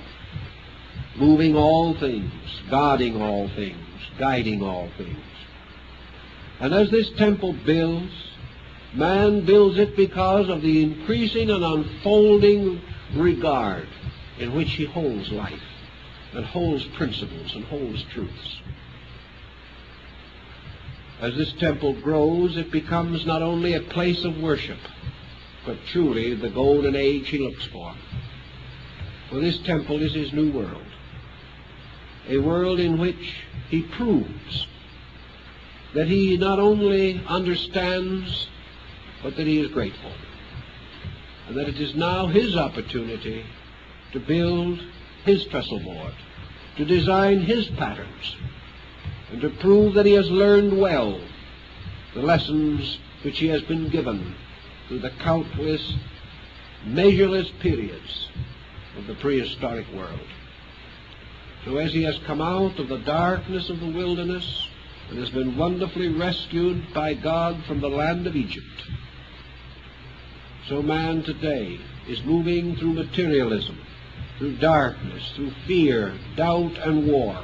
moving all things, guarding all things, guiding all things. And as this temple builds, man builds it because of the increasing and unfolding regard in which he holds life, and holds principles, and holds truths. As this temple grows, it becomes not only a place of worship, but truly the golden age he looks for. For this temple is his new world, a world in which he proves that he not only understands, but that he is grateful, and that it is now his opportunity to build his trestle board, to design his patterns, and to prove that he has learned well the lessons which he has been given through the countless, measureless periods of the prehistoric world. So as he has come out of the darkness of the wilderness and has been wonderfully rescued by God from the land of Egypt, so man today is moving through materialism, through darkness, through fear, doubt, and war.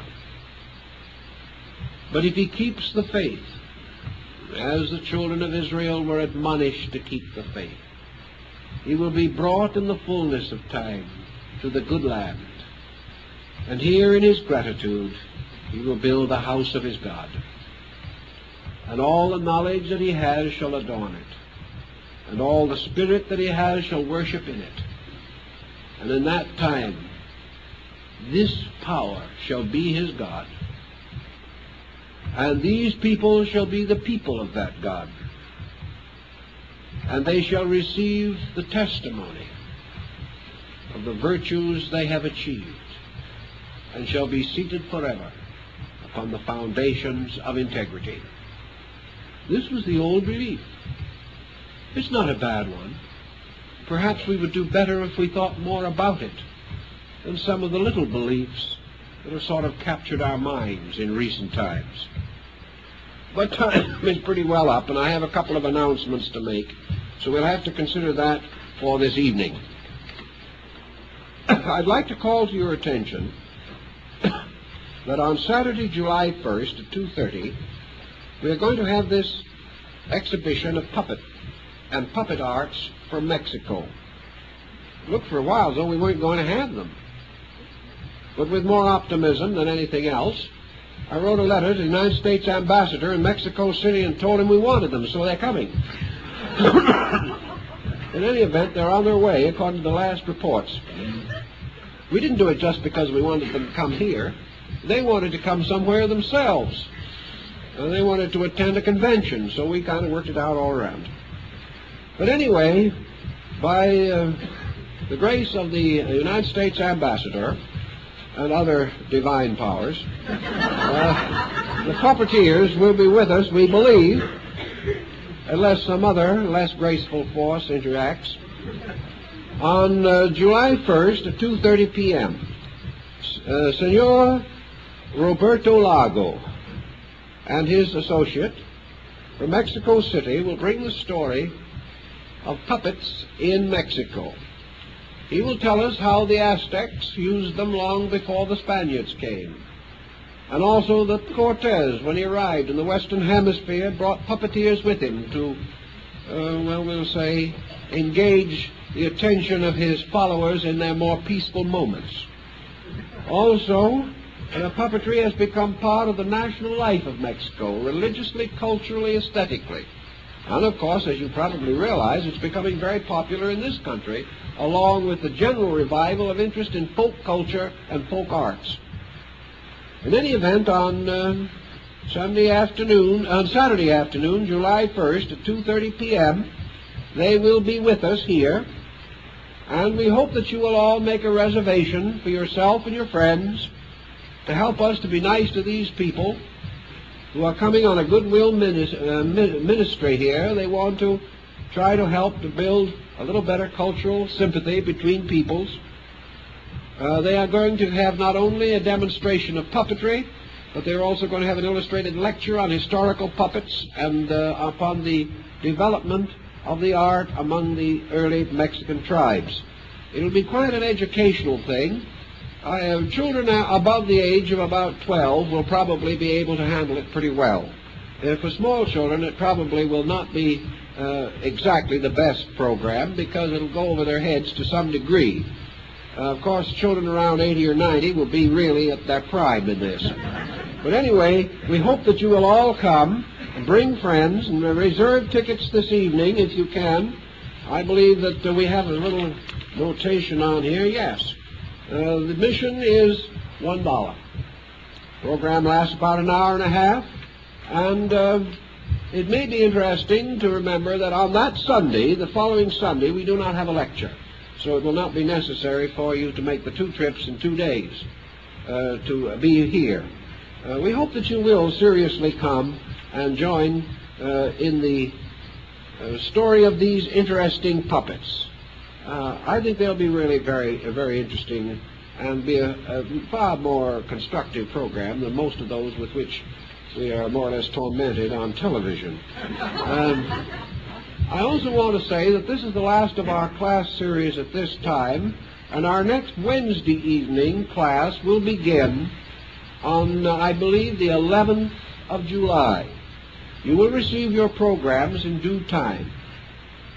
But if he keeps the faith, as the children of Israel were admonished to keep the faith, he will be brought in the fullness of time to the good land. And here in his gratitude, he will build the house of his God. And all the knowledge that he has shall adorn it. And all the spirit that he has shall worship in it. And in that time, this power shall be his God. And these people shall be the people of that God. And they shall receive the testimony of the virtues they have achieved, and shall be seated forever upon the foundations of integrity. This was the old belief. It's not a bad one. Perhaps we would do better if we thought more about it than some of the little beliefs that have sort of captured our minds in recent times. But time is pretty well up, and I have a couple of announcements to make, so we'll have to consider that for this evening. I'd like to call to your attention that on Saturday, July 1st at 2:30, we are going to have this exhibition of puppet and puppet arts from Mexico. It looked for a while as though we weren't going to have them. But with more optimism than anything else, I wrote a letter to the United States ambassador in Mexico City and told him we wanted them, so they're coming. In any event, they're on their way, according to the last reports. We didn't do it just because we wanted them to come here. They wanted to come somewhere themselves. And they wanted to attend a convention, so we kind of worked it out all around. But anyway, by the grace of the United States Ambassador and other divine powers, the puppeteers will be with us, we believe, unless some other less graceful force interacts, on July 1st at 2:30 p.m. Senor Roberto Lago and his associate from Mexico City will bring the story of puppets in Mexico. He will tell us how the Aztecs used them long before the Spaniards came, and also that Cortez, when he arrived in the Western Hemisphere, brought puppeteers with him to, we'll say, engage the attention of his followers in their more peaceful moments. Also, puppetry has become part of the national life of Mexico, religiously, culturally, aesthetically. And of course, as you probably realize, it's becoming very popular in this country, along with the general revival of interest in folk culture and folk arts. In any event, on Saturday afternoon, July 1st at 2:30 p.m., they will be with us here, and we hope that you will all make a reservation for yourself and your friends to help us to be nice to these people who are coming on a goodwill ministry here. They want to try to help to build a little better cultural sympathy between peoples. They are going to have not only a demonstration of puppetry, but they're also going to have an illustrated lecture on historical puppets and upon the development of the art among the early Mexican tribes. It'll be quite an educational thing. Children above the age of about 12 will probably be able to handle it pretty well. For small children, it probably will not be exactly the best program, because it'll go over their heads to some degree. Of course, children around 80 or 90 will be really at their prime in this. But anyway, we hope that you will all come and bring friends, and reserve tickets this evening if you can. I believe that we have a little notation on here. Yes. The admission is $1. Program lasts about an hour and a half, and it may be interesting to remember that on that Sunday, the following Sunday, we do not have a lecture, so it will not be necessary for you to make the 2 trips in 2 days to be here. We hope that you will seriously come and join in the story of these interesting puppets. I think they'll be really very interesting, and be a far more constructive program than most of those with which we are more or less tormented on television. I also want to say that this is the last of our class series at this time, and our next Wednesday evening class will begin on, I believe, the 11th of July. You will receive your programs in due time.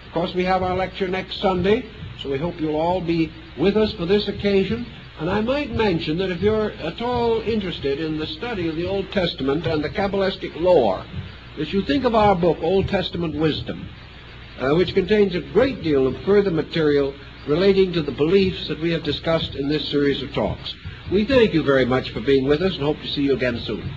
Of course, we have our lecture next Sunday, so we hope you'll all be with us for this occasion. And I might mention that if you're at all interested in the study of the Old Testament and the Kabbalistic lore, that you think of our book, Old Testament Wisdom, which contains a great deal of further material relating to the beliefs that we have discussed in this series of talks. We thank you very much for being with us and hope to see you again soon.